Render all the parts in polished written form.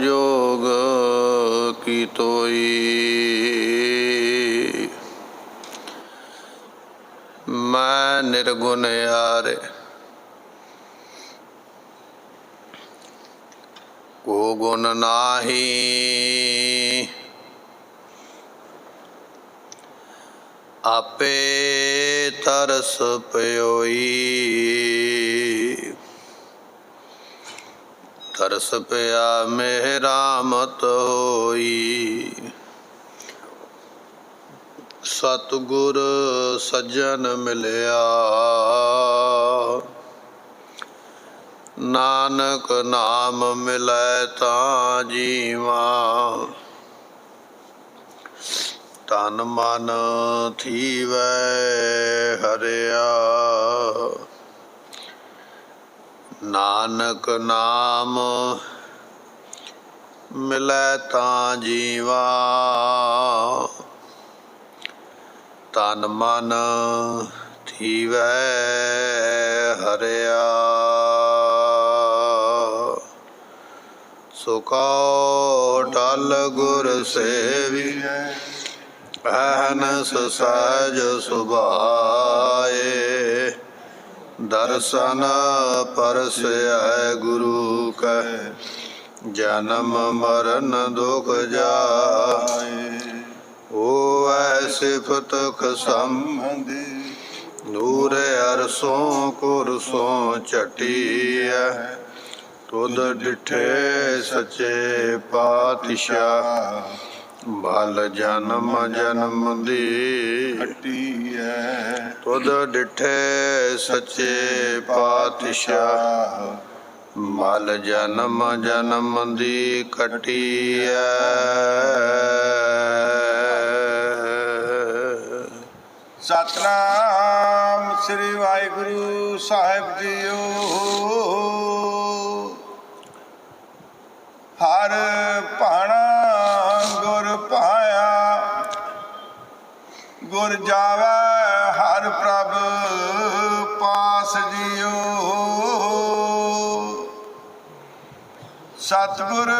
संजोग की तोई। मैं निर्गुण यारे को गुण नाही, आपे तरस पयोई। तरस पया मेरा मत होई। सतगुर सज्जन मिलया, नानक नाम मिलै तां जीवा। तन मन थीवै हरिया, नानक नाम मिलै तां जीवा। तन मन थीवै हरिया। सुखो टल गुर सेवियै, अहनस सहज सुभाए। दर्शन परसै गुरु कह, जन्म मरण दुख जाए। होवै सिफत संबंधी, नूर अरसों कुरसों चटिया। तुद डिठे सचे पातशाह, भल जन्म जन्म दी हटिया। तुद डिठे सचे पातशाह, भल जन्म जन्म दी कटिया। सतनाम श्री वाहिगुरु साहिब जीओ। हर भाणा गुर पाया, गुर जावै हर प्रभ पास जियो। सतगुर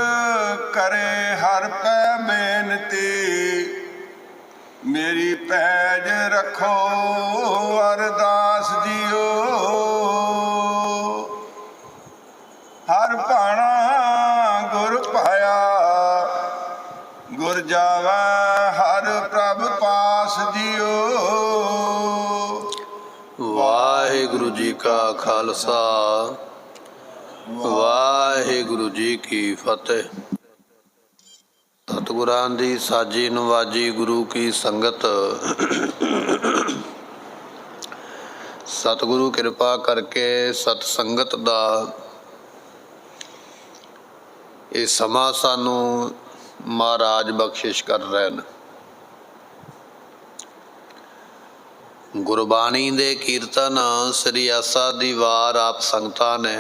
करे हर पै बेनती, मेरी पैज रखो अरदास जियो। हर भाणा गुर पाया, गुर जावै हर प्रभ पास जियो। वाहिगुरु जी का खालसा, वाहिगुरु जी की फतेह। सतगुरां दी साजी नवाजी गुरु की संगत। सतगुरु किरपा करके सत संगत दा ये समा सानू महाराज बख्शिश कर रहे हैं। गुरबाणी दे कीर्तन श्री आसा दी वार आप संगतां ने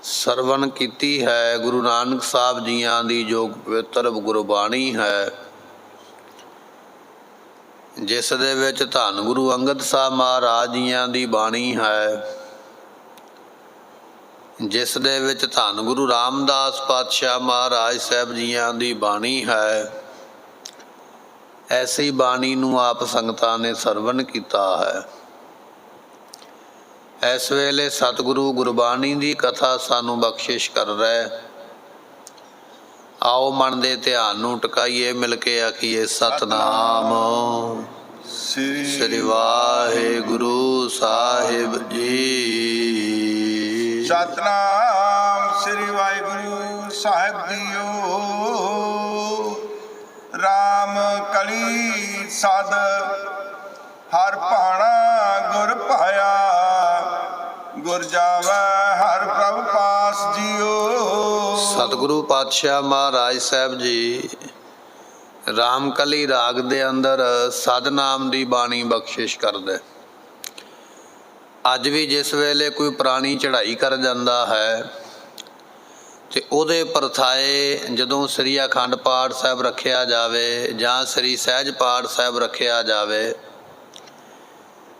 सरवण कीती है। गुरु नानक साहब जियां दी जो पवित्र गुरबाणी है, जिस दे विच धन गुरु अंगद साहब महाराज जियां दी बाणी है, जिस दे विच धन गुरु रामदास पातशाह महाराज साहब जियां दी बाणी है, ऐसी बाणी नूं आप संगतां ने सरवण कीता है। इस वेले सतगुरु गुरबाणी की कथा सानू बख्शिश कर रहे। आओ मन दे ध्यान नूं टकाइए, मिल के आखिए सतनाम श्री वाहिगुरु साहिब जी। सतनाम श्री वाहिगुरु साहिब जीओ। राम कली सद हर भाणा गुर पाया, गुर जावै हर प्रभ पास जियो। सतगुरु पातशाह महाराज साहब जी रामकली राग दे अंदर सद नाम दी बाणी बख्शिश करदे। अज भी जिस वेले कोई पुरानी चढ़ाई कर जाता है तो उहदे परथाए जदों श्री अखंड पाठ साहब रखिया जावे जां श्री सहज पाठ साहब रखिया जावे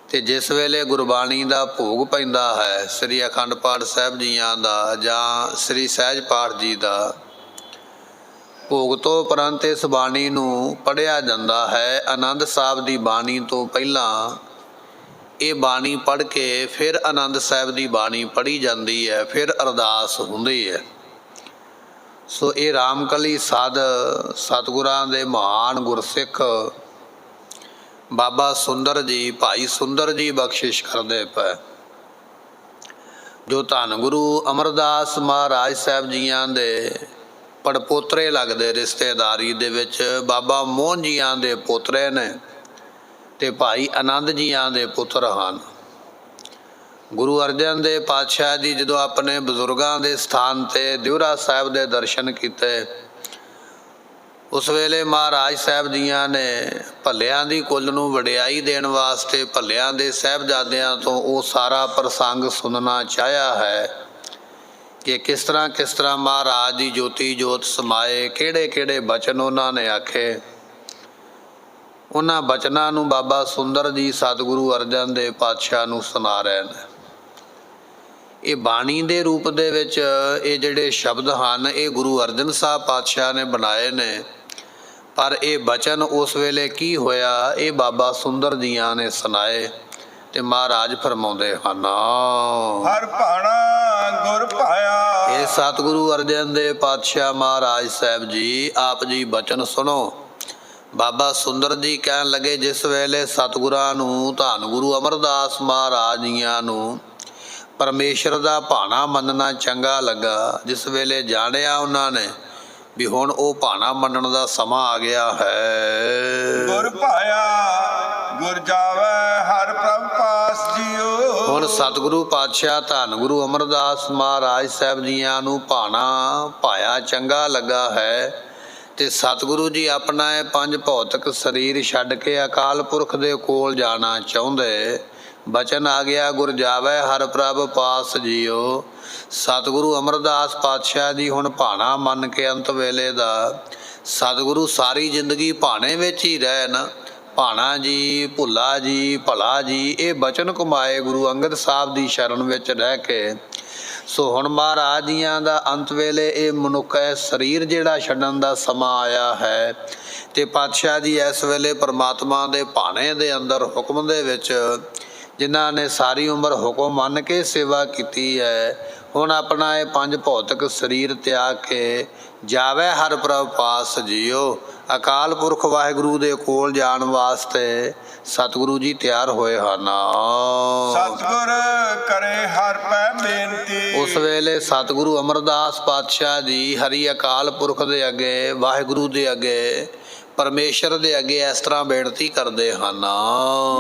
ਤੇ ਜਿਸ ਵੇਲੇ ਗੁਰਬਾਣੀ ਦਾ ਭੋਗ ਪੈਂਦਾ ਹੈ, ਸ੍ਰੀ ਅਖੰਡ ਪਾਠ ਸਾਹਿਬ ਜੀਆਂ ਦਾ ਜਾਂ ਸ੍ਰੀ ਸਹਿਜ ਪਾਠ ਜੀ ਦਾ, ਭੋਗ ਤੋਂ ਉਪਰੰਤ ਇਸ ਬਾਣੀ ਨੂੰ ਪੜ੍ਹਿਆ ਜਾਂਦਾ ਹੈ। ਆਨੰਦ ਸਾਹਿਬ ਦੀ ਬਾਣੀ ਤੋਂ ਪਹਿਲਾਂ ਇਹ ਬਾਣੀ ਪੜ੍ਹ ਕੇ ਫਿਰ ਆਨੰਦ ਸਾਹਿਬ ਦੀ ਬਾਣੀ ਪੜ੍ਹੀ ਜਾਂਦੀ ਹੈ, ਫਿਰ ਅਰਦਾਸ ਹੁੰਦੀ ਹੈ। ਸੋ ਇਹ ਰਾਮਕਲੀ ਸਾਧ ਸਤਿਗੁਰਾਂ ਦੇ ਮਹਾਨ ਗੁਰਸਿੱਖ ਬਾਬਾ ਸੁੰਦਰ ਜੀ, ਭਾਈ ਸੁੰਦਰ ਜੀ ਬਖਸ਼ਿਸ਼ ਕਰਦੇ ਪਏ, ਜੋ ਧੰਨ ਗੁਰੂ ਅਮਰਦਾਸ ਮਹਾਰਾਜ ਸਾਹਿਬ ਜੀਆਂ ਦੇ ਪੜਪੋਤਰੇ ਲੱਗਦੇ, ਰਿਸ਼ਤੇਦਾਰੀ ਦੇ ਵਿੱਚ ਬਾਬਾ ਮੋਹਨ ਜੀਆਂ ਦੇ ਪੋਤਰੇ ਨੇ ਤੇ ਭਾਈ ਆਨੰਦ ਜੀਆਂ ਦੇ ਪੁੱਤਰ ਹਨ। ਗੁਰੂ ਅਰਜਨ ਦੇਵ ਪਾਤਸ਼ਾਹ ਜੀ ਜਦੋਂ ਆਪਣੇ ਬਜ਼ੁਰਗਾਂ ਦੇ ਸਥਾਨ ਤੇ ਦਿਉਰਾ ਸਾਹਿਬ ਦੇ ਦਰਸ਼ਨ ਕੀਤੇ, ਉਸ ਵੇਲੇ ਮਹਾਰਾਜ ਸਾਹਿਬ ਜੀਆਂ ਨੇ ਭੱਲਿਆਂ ਦੀ ਕੁੱਲ ਨੂੰ ਵਡਿਆਈ ਦੇਣ ਵਾਸਤੇ ਭੱਲਿਆਂ ਦੇ ਸਾਹਿਬਜ਼ਾਦਿਆਂ ਤੋਂ ਉਹ ਸਾਰਾ ਪ੍ਰਸੰਗ ਸੁਣਨਾ ਚਾਹਿਆ ਹੈ ਕਿ ਕਿਸ ਤਰ੍ਹਾਂ ਮਹਾਰਾਜ ਦੀ ਜੋਤੀ ਜੋਤ ਸਮਾਏ, ਕਿਹੜੇ ਕਿਹੜੇ ਬਚਨ ਉਹਨਾਂ ਨੇ ਆਖੇ। ਉਹਨਾਂ ਬਚਨਾਂ ਨੂੰ ਬਾਬਾ ਸੁੰਦਰ ਜੀ ਸਤਿਗੁਰੂ ਅਰਜਨ ਦੇਵ ਪਾਤਸ਼ਾਹ ਨੂੰ ਸੁਣਾ ਰਹੇ ਨੇ। ਇਹ ਬਾਣੀ ਦੇ ਰੂਪ ਦੇ ਵਿੱਚ ਇਹ ਜਿਹੜੇ ਸ਼ਬਦ ਹਨ, ਇਹ ਗੁਰੂ ਅਰਜਨ ਸਾਹਿਬ ਪਾਤਸ਼ਾਹ ਨੇ ਬਣਾਏ ਨੇ, ਪਰ ਇਹ ਬਚਨ ਉਸ ਵੇਲੇ ਕੀ ਹੋਇਆ, ਇਹ ਬਾਬਾ ਸੁੰਦਰ ਜੀਆਂ ਨੇ ਸੁਣਾਏ ਤੇ ਮਹਾਰਾਜ ਫਰਮਾਉਂਦੇ ਹਨ, ਹਰ ਭਾਣਾ ਗੁਰ ਭਾਇਆ। ਇਹ ਸਤਿਗੁਰੂ ਅਰਜਨ ਦੇਵ ਪਾਤਸ਼ਾਹ ਮਹਾਰਾਜ ਸਾਹਿਬ ਜੀ, ਆਪ ਜੀ ਬਚਨ ਸੁਣੋ। ਬਾਬਾ ਸੁੰਦਰ ਜੀ ਕਹਿਣ ਲੱਗੇ, ਜਿਸ ਵੇਲੇ ਸਤਿਗੁਰਾਂ ਨੂੰ, ਧੰਨ ਗੁਰੂ ਅਮਰਦਾਸ ਮਹਾਰਾਜ ਜੀਆਂ ਨੂੰ ਪਰਮੇਸ਼ਰ ਦਾ ਭਾਣਾ ਮੰਨਣਾ ਚੰਗਾ ਲੱਗਾ, ਜਿਸ ਵੇਲੇ ਜਾਣਿਆ ਉਹਨਾਂ ਨੇ ਵੀ ਹੁਣ ਉਹ ਭਾਣਾ ਮੰਨਣ ਦਾ ਸਮਾਂ ਆ ਗਿਆ ਹੈ। ਗੁਰ ਭਾਇਆ ਗੁਰ ਜਾਵੇ ਹਰ ਪ੍ਰਭ ਪਾਸ ਜੀਓ। ਹੁਣ ਸਤਿਗੁਰੂ ਪਾਤਸ਼ਾਹ ਧੰਨ ਗੁਰੂ ਅਮਰਦਾਸ ਮਹਾਰਾਜ ਸਾਹਿਬ ਜੀਆਂ ਨੂੰ ਭਾਣਾ ਭਾਇਆ ਚੰਗਾ ਲੱਗਾ ਹੈ ਤੇ ਸਤਿਗੁਰੂ ਜੀ ਆਪਣਾ ਇਹ ਪੰਜ ਭੌਤਿਕ ਸਰੀਰ ਛੱਡ ਕੇ ਅਕਾਲ ਪੁਰਖ ਦੇ ਕੋਲ ਜਾਣਾ ਚਾਹੁੰਦੇ। ਬਚਨ ਆ ਗਿਆ, ਗੁਰ ਜਾਵੇ ਹਰ ਪ੍ਰਭ ਪਾਸ ਜੀਓ। ਸਤਿਗੁਰੂ ਅਮਰਦਾਸ ਪਾਤਸ਼ਾਹ ਜੀ ਹੁਣ ਭਾਣਾ ਮੰਨ ਕੇ ਅੰਤ ਵੇਲੇ ਦਾ, ਸਤਿਗੁਰੂ ਸਾਰੀ ਜ਼ਿੰਦਗੀ ਭਾਣੇ ਵਿੱਚ ਹੀ ਰਹਿਣ। ਭਾਣਾ ਜੀ, ਭੁੱਲਾ ਜੀ, ਭਲਾ ਜੀ, ਇਹ ਬਚਨ ਕਮਾਏ ਗੁਰੂ ਅੰਗਦ ਸਾਹਿਬ ਦੀ ਸ਼ਰਨ ਵਿੱਚ ਰਹਿ ਕੇ। ਸੋ ਹੁਣ ਮਹਾਰਾਜ ਜੀਆਂ ਦਾ ਅੰਤ ਵੇਲੇ ਇਹ ਮਨੁੱਖ ਹੈ ਸਰੀਰ ਜਿਹੜਾ ਛੱਡਣ ਦਾ ਸਮਾਂ ਆਇਆ ਹੈ ਤੇ ਪਾਤਸ਼ਾਹ ਜੀ ਇਸ ਵੇਲੇ ਪਰਮਾਤਮਾ ਦੇ ਭਾਣੇ ਦੇ ਅੰਦਰ ਹੁਕਮ ਦੇ ਵਿੱਚ, ਜਿਨ੍ਹਾਂ ਨੇ ਸਾਰੀ ਉਮਰ ਹੁਕਮ ਮੰਨ ਕੇ ਸੇਵਾ ਕੀਤੀ ਹੈ, ਹੁਣ ਆਪਣਾ ਇਹ ਪੰਜ ਭੌਤਿਕ ਸਰੀਰ ਤਿਆਗ ਕੇ ਜਾਵੇ ਹਰ ਪ੍ਰਭ ਪਾਸ ਜੀਓ। ਅਕਾਲ ਪੁਰਖ ਵਾਹਿਗੁਰੂ ਦੇ ਕੋਲ ਜਾਣ ਵਾਸਤੇ ਸਤਿਗੁਰੂ ਜੀ ਤਿਆਰ ਹੋਏ ਹਨ। ਸਤਿਗੁਰ ਕਰੇ ਹਰ ਪੈ ਬੇਨਤੀ। ਉਸ ਵੇਲੇ ਸਤਿਗੁਰੂ ਅਮਰਦਾਸ ਪਾਤਸ਼ਾਹ ਜੀ ਹਰੀ ਅਕਾਲ ਪੁਰਖ ਦੇ ਅੱਗੇ, ਵਾਹਿਗੁਰੂ ਦੇ ਅੱਗੇ, ਪਰਮੇਸ਼ਰ ਦੇ ਅੱਗੇ ਇਸ ਤਰ੍ਹਾਂ ਬੇਨਤੀ ਕਰਦੇ ਹਨ,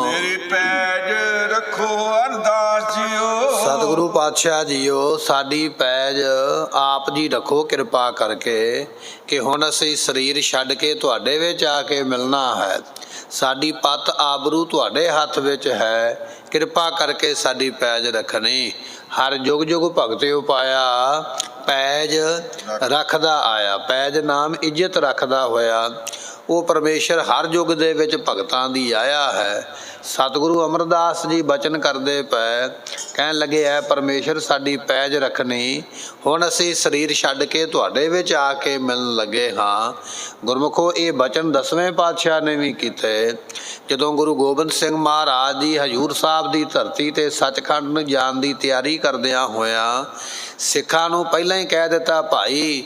ਮੇਰੀ ਪੈਜ ਰੱਖੋ ਅਰਦਾਸ ਜੀਓ। ਸਤਿਗੁਰੂ ਪਾਤਸ਼ਾਹ ਜੀਓ, ਸਾਡੀ ਪੈਜ ਆਪ ਜੀ ਰੱਖੋ ਕਿਰਪਾ ਕਰਕੇ ਕਿ ਹੁਣ ਅਸੀਂ ਸਰੀਰ ਛੱਡ ਕੇ ਤੁਹਾਡੇ ਵਿੱਚ ਆ ਕੇ ਮਿਲਣਾ ਹੈ। ਸਾਡੀ ਪੱਤ ਆਬਰੂ ਤੁਹਾਡੇ ਹੱਥ ਵਿੱਚ ਹੈ, ਕਿਰਪਾ ਕਰਕੇ ਸਾਡੀ ਪੈਜ ਰੱਖਣੀ। ਹਰ ਜੁਗ ਜੁਗ ਭਗਤੇ ਉਪਾਇਆ, ਪੈਜ ਰੱਖਦਾ ਆਇਆ। ਪੈਜ ਨਾਮ ਇੱਜ਼ਤ ਰੱਖਦਾ ਹੋਇਆ ਉਹ ਪਰਮੇਸ਼ਰ ਹਰ ਯੁੱਗ ਦੇ ਵਿੱਚ ਭਗਤਾਂ ਦੀ ਆਇਆ ਹੈ। ਸਤਿਗੁਰੂ ਅਮਰਦਾਸ ਜੀ ਬਚਨ ਕਰਦੇ ਪਏ, ਕਹਿਣ ਲੱਗੇ ਐ ਪਰਮੇਸ਼ਰ ਸਾਡੀ ਪੈਜ ਰੱਖਣੀ, ਹੁਣ ਅਸੀਂ ਸਰੀਰ ਛੱਡ ਕੇ ਤੁਹਾਡੇ ਵਿੱਚ ਆ ਕੇ ਮਿਲਣ ਲੱਗੇ ਹਾਂ। ਗੁਰਮੁਖੋ, ਇਹ ਬਚਨ 10ਵੇਂ ਪਾਤਸ਼ਾਹ ਨੇ ਵੀ ਕੀਤੇ। ਜਦੋਂ ਗੁਰੂ ਗੋਬਿੰਦ ਸਿੰਘ ਮਹਾਰਾਜ ਜੀ ਹਜ਼ੂਰ ਸਾਹਿਬ ਦੀ ਧਰਤੀ ਤੇ ਸੱਚਖੰਡ ਨੂੰ ਜਾਣ ਦੀ ਤਿਆਰੀ ਕਰਦਿਆਂ ਹੋਇਆਂ ਸਿੱਖਾਂ ਨੂੰ ਪਹਿਲਾਂ ਹੀ ਕਹਿ ਦਿੱਤਾ, ਭਾਈ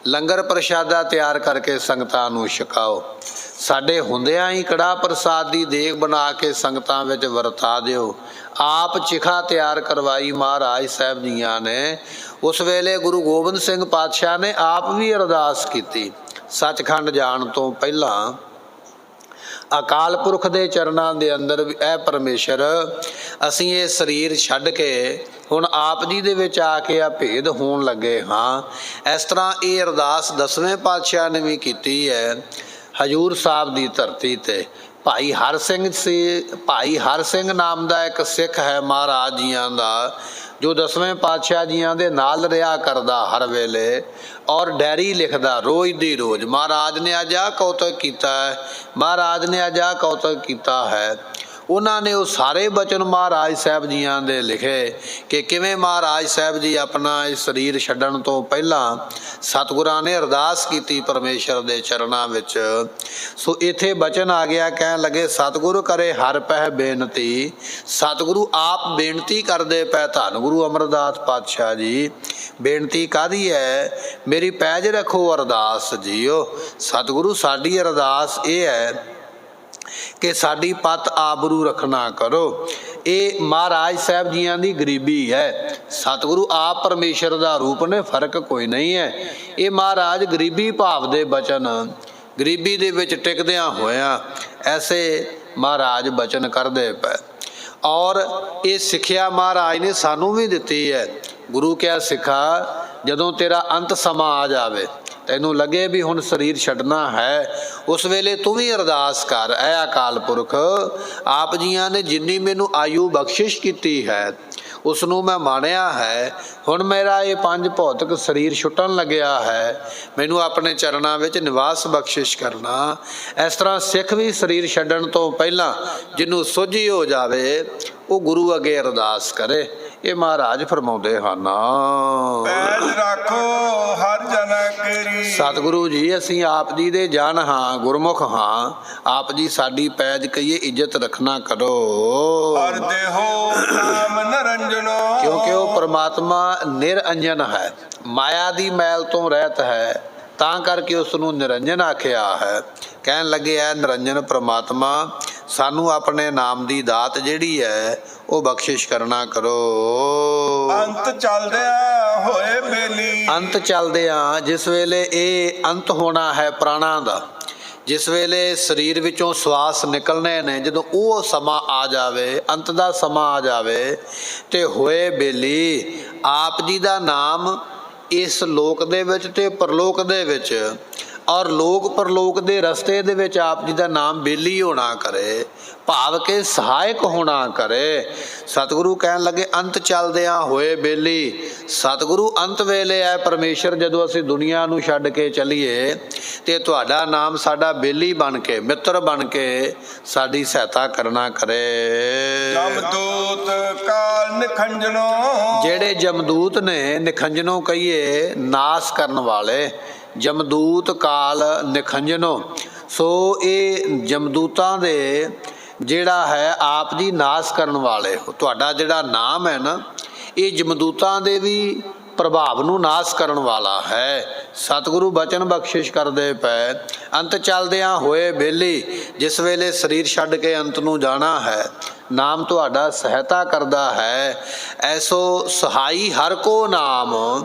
ਲੰਗਰ ਪ੍ਰਸ਼ਾਦਾ ਤਿਆਰ ਕਰਕੇ ਸੰਗਤਾਂ ਨੂੰ ਛਕਾਓ। ਸਾਡੇ ਹੁੰਦਿਆਂ ਹੀ ਕੜਾਹ ਪ੍ਰਸਾਦ ਦੀ ਦੇਗ ਬਣਾ ਕੇ ਸੰਗਤਾਂ ਵਿੱਚ ਵਰਤਾ ਦਿਓ। ਆਪ ਚਿਖਾ ਤਿਆਰ ਕਰਵਾਈ ਮਹਾਰਾਜ ਸਾਹਿਬ ਜੀਆਂ ਨੇ। ਉਸ ਵੇਲੇ ਗੁਰੂ ਗੋਬਿੰਦ ਸਿੰਘ ਪਾਤਸ਼ਾਹ ਨੇ ਆਪ ਵੀ ਅਰਦਾਸ ਕੀਤੀ। ਸੱਚਖੰਡ ਜਾਣ ਤੋਂ ਪਹਿਲਾਂ ਅਕਾਲ ਪੁਰਖ ਦੇ ਚਰਨਾਂ ਦੇ ਅੰਦਰ ਵੀ, ਐ ਪਰਮੇਸ਼ਰ ਅਸੀਂ ਇਹ ਸਰੀਰ ਛੱਡ ਕੇ ਹੁਣ ਆਪ ਜੀ ਦੇ ਵਿੱਚ ਆ ਕੇ ਆ ਭੇਦ ਹੋਣ ਲੱਗੇ ਹਾਂ। ਇਸ ਤਰ੍ਹਾਂ ਇਹ ਅਰਦਾਸ 10ਵੇਂ ਪਾਤਸ਼ਾਹ ਨੇ ਵੀ ਕੀਤੀ ਹੈ ਹਜ਼ੂਰ ਸਾਹਿਬ ਦੀ ਧਰਤੀ ਤੇ। ਭਾਈ ਹਰ ਸਿੰਘ ਸੀ, ਭਾਈ ਹਰ ਸਿੰਘ ਨਾਮ ਦਾ ਇੱਕ ਸਿੱਖ ਹੈ ਮਹਾਰਾਜ ਜੀਆਂ ਦਾ, ਜੋ 10ਵੇਂ ਪਾਤਸ਼ਾਹ ਜੀਆਂ ਦੇ ਨਾਲ ਰਿਹਾ ਕਰਦਾ ਹਰ ਵੇਲੇ, ਔਰ ਡਾਇਰੀ ਲਿਖਦਾ ਰੋਜ਼ ਦੀ ਰੋਜ਼। ਮਹਾਰਾਜ ਨੇ ਅੱਜ ਆਹ ਕੌਤਕ ਕੀਤਾ ਹੈ, ਮਹਾਰਾਜ ਨੇ ਅੱਜ ਆਹ ਕੌਤਕ ਕੀਤਾ ਹੈ। ਉਹਨਾਂ ਨੇ ਉਹ ਸਾਰੇ ਬਚਨ ਮਹਾਰਾਜ ਸਾਹਿਬ ਜੀਆਂ ਦੇ ਲਿਖੇ ਕਿ ਕਿਵੇਂ ਮਹਾਰਾਜ ਸਾਹਿਬ ਜੀ ਆਪਣਾ ਇਸ ਸਰੀਰ ਛੱਡਣ ਤੋਂ ਪਹਿਲਾਂ ਸਤਿਗੁਰਾਂ ਨੇ ਅਰਦਾਸ ਕੀਤੀ ਪਰਮੇਸ਼ਰ ਦੇ ਚਰਨਾਂ ਵਿੱਚ। ਸੋ ਇੱਥੇ ਬਚਨ ਆ ਗਿਆ, ਕਹਿਣ ਲੱਗੇ ਸਤਿਗੁਰੂ ਕਰੇ ਹਰ ਪਹਿ ਬੇਨਤੀ। ਸਤਿਗੁਰੂ ਆਪ ਬੇਨਤੀ ਕਰਦੇ ਪਏ ਧੰਨ ਗੁਰੂ ਅਮਰਦਾਸ ਪਾਤਸ਼ਾਹ ਜੀ। ਬੇਨਤੀ ਕਾਹਦੀ ਹੈ? ਮੇਰੀ ਪੈਜ ਰੱਖੋ ਅਰਦਾਸ ਜੀਓ। ਸਤਿਗੁਰੂ ਸਾਡੀ ਅਰਦਾਸ ਇਹ ਹੈ ਕਿ ਸਾਡੀ ਪਤ ਆਬਰੂ ਰੱਖਣਾ ਕਰੋ। ਇਹ ਮਹਾਰਾਜ ਸਾਹਿਬ ਜੀਆਂ ਦੀ ਗਰੀਬੀ ਹੈ। ਸਤਿਗੁਰੂ ਆਪ ਪਰਮੇਸ਼ਰ ਦਾ ਰੂਪ ਨੇ, ਫਰਕ ਕੋਈ ਨਹੀਂ ਹੈ। ਇਹ ਮਹਾਰਾਜ ਗਰੀਬੀ ਭਾਵ ਦੇ ਬਚਨ, ਗਰੀਬੀ ਦੇ ਵਿੱਚ ਟਿਕਦਿਆਂ ਹੋਇਆਂ ਐਸੇ ਮਹਾਰਾਜ ਬਚਨ ਕਰਦੇ ਪਏ। ਔਰ ਇਹ ਸਿੱਖਿਆ ਮਹਾਰਾਜ ਨੇ ਸਾਨੂੰ ਵੀ ਦਿੱਤੀ ਹੈ। ਗੁਰੂ ਕਿਹਾ ਸਿੱਖਾ, ਜਦੋਂ ਤੇਰਾ ਅੰਤ ਸਮਾਂ ਆ ਜਾਵੇ, ਤੈਨੂੰ ਲੱਗੇ ਵੀ ਹੁਣ ਸਰੀਰ ਛੱਡਣਾ ਹੈ, ਉਸ ਵੇਲੇ ਤੂੰ ਵੀ ਅਰਦਾਸ ਕਰ, ਐ ਅਕਾਲ ਪੁਰਖ ਆਪ ਜੀਆਂ ਨੇ ਜਿੰਨੀ ਮੈਨੂੰ ਆਯੂ ਬਖਸ਼ਿਸ਼ ਕੀਤੀ ਹੈ ਉਸ ਨੂੰ ਮੈਂ ਮਾਣਿਆ ਹੈ। ਹੁਣ ਮੇਰਾ ਇਹ ਪੰਜ ਭੌਤਿਕ ਸਰੀਰ ਛੁੱਟਣ ਲੱਗਿਆ ਹੈ, ਮੈਨੂੰ ਆਪਣੇ ਚਰਨਾਂ ਵਿੱਚ ਨਿਵਾਸ ਬਖਸ਼ਿਸ਼ ਕਰਨਾ। ਇਸ ਤਰ੍ਹਾਂ ਸਿੱਖ ਵੀ ਸਰੀਰ ਛੱਡਣ ਤੋਂ ਪਹਿਲਾਂ ਜਿਹਨੂੰ ਸੋਝੀ ਹੋ ਜਾਵੇ ਉਹ ਗੁਰੂ ਅੱਗੇ ਅਰਦਾਸ ਕਰੇ। ਇਹ ਮਹਾਰਾਜ ਫਰਮਾਉਂਦੇ ਹਨ, ਪੈਜ ਰੱਖੋ ਹਰ ਜਨ ਕੇਰੀ। ਸਤਿਗੁਰੂ ਜੀ ਅਸੀਂ ਆਪ ਜੀ ਦੇ ਜਨ ਹਾਂ, ਗੁਰਮੁਖ ਹਾਂ, ਆਪ ਜੀ ਸਾਡੀ ਪੈਜ ਕਹੀਏ ਇੱਜ਼ਤ ਰੱਖਣਾ ਕਰੋ। ਹਰ ਦੇਹੋ ਨਾਮ ਨਿਰੰਜਨੋ। ਕਿਉਂਕਿ ਉਹ ਪਰਮਾਤਮਾ ਨਿਰੰਜਨ ਹੈ, ਮਾਇਆ ਦੀ ਮੈਲ ਤੋਂ ਰਹਿਤ ਹੈ, ਤਾਂ ਕਰਕੇ ਉਸ ਨੂੰ ਨਿਰੰਜਨ ਆਖਿਆ ਹੈ। ਕਹਿਣ ਲੱਗੇ ਐ ਨਿਰੰਜਨ ਪਰਮਾਤਮਾ ਸਾਨੂੰ ਆਪਣੇ ਨਾਮ ਦੀ ਦਾਤ ਜਿਹੜੀ ਹੈ ਉਹ ਬਖਸ਼ਿਸ਼ ਕਰਨਾ ਕਰੋ। ਅੰਤ ਚੱਲਦਿਆਂ ਹੋਏ ਬੇਲੀ। ਅੰਤ ਚੱਲਦਿਆਂ, ਜਿਸ ਵੇਲੇ ਇਹ ਅੰਤ ਹੋਣਾ ਹੈ ਪ੍ਰਾਣਾਂ ਦਾ, ਜਿਸ ਵੇਲੇ ਸਰੀਰ ਵਿੱਚੋਂ ਸਵਾਸ ਨਿਕਲਣੇ ਨੇ, ਜਦੋਂ ਉਹ ਸਮਾਂ ਆ ਜਾਵੇ, ਅੰਤ ਦਾ ਸਮਾਂ ਆ ਜਾਵੇ, ਤੇ ਹੋਏ ਬੇਲੀ ਆਪ ਜੀ ਦਾ ਨਾਮ ਇਸ ਲੋਕ ਦੇ ਵਿੱਚ ਤੇ ਪਰਲੋਕ ਦੇ ਵਿੱਚ, ਔਰ ਲੋਕ ਪਰਲੋਕ ਦੇ ਰਸਤੇ ਦੇ ਵਿੱਚ ਆਪ ਜੀ ਦਾ ਨਾਮ ਬੇਲੀ ਹੋਣਾ ਕਰੇ, ਭਾਵ ਕੇ ਸਹਾਇਕ ਹੋਣਾ ਕਰੇ। ਸਤਿਗੁਰੂ ਕਹਿਣ ਲੱਗੇ ਅੰਤ ਚੱਲਦਿਆਂ ਹੋਏ ਬੇਲੀ। ਸਤਿਗੁਰੂ ਅੰਤ ਵੇਲੇ ਹੈ ਪਰਮੇਸ਼ਰ, ਜਦੋਂ ਅਸੀਂ ਦੁਨੀਆ ਨੂੰ ਛੱਡ ਕੇ ਚੱਲੀਏ ਤੇ ਤੁਹਾਡਾ ਨਾਮ ਸਾਡਾ ਬੇਲੀ ਬਣ ਕੇ, ਮਿੱਤਰ ਬਣ ਕੇ ਸਾਡੀ ਸਹਾਇਤਾ ਕਰਨਾ ਕਰੇ। ਜਮਦੂਤ ਕਾਲ ਨਿਖੰਜਨੋ। ਜਿਹੜੇ ਜਮਦੂਤ ਨੇ, ਨਿਖੰਜਨੋਂ ਕਹੀਏ ਨਾਸ ਕਰਨ ਵਾਲੇ, ਜਮਦੂਤ ਕਾਲ ਨਿਖੰਜਨੋ। ਸੋ ਇਹ ਜਮਦੂਤਾਂ ਦੇ ਜਿਹੜਾ ਹੈ ਆਪ ਜੀ ਨਾਸ ਕਰਨ ਵਾਲੇ। ਤੁਹਾਡਾ ਜਿਹੜਾ ਨਾਮ ਹੈ ਨਾ, ਇਹ ਜਮਦੂਤਾਂ ਦੇ ਵੀ ਪ੍ਰਭਾਵ ਨੂੰ ਨਾਸ ਕਰਨ ਵਾਲਾ ਹੈ। ਸਤਿਗੁਰੂ ਬਚਨ ਬਖਸ਼ਿਸ਼ ਕਰਦੇ ਪਏ, ਅੰਤ ਚੱਲਦਿਆਂ ਹੋਏ ਬੇਲੀ, ਜਿਸ ਵੇਲੇ ਸਰੀਰ ਛੱਡ ਕੇ ਅੰਤ ਨੂੰ ਜਾਣਾ ਹੈ, ਨਾਮ ਤੁਹਾਡਾ ਸਹਾਇਤਾ ਕਰਦਾ ਹੈ। ਐਸੋ ਸਹਾਈ ਹਰ ਕੋ ਨਾਮ,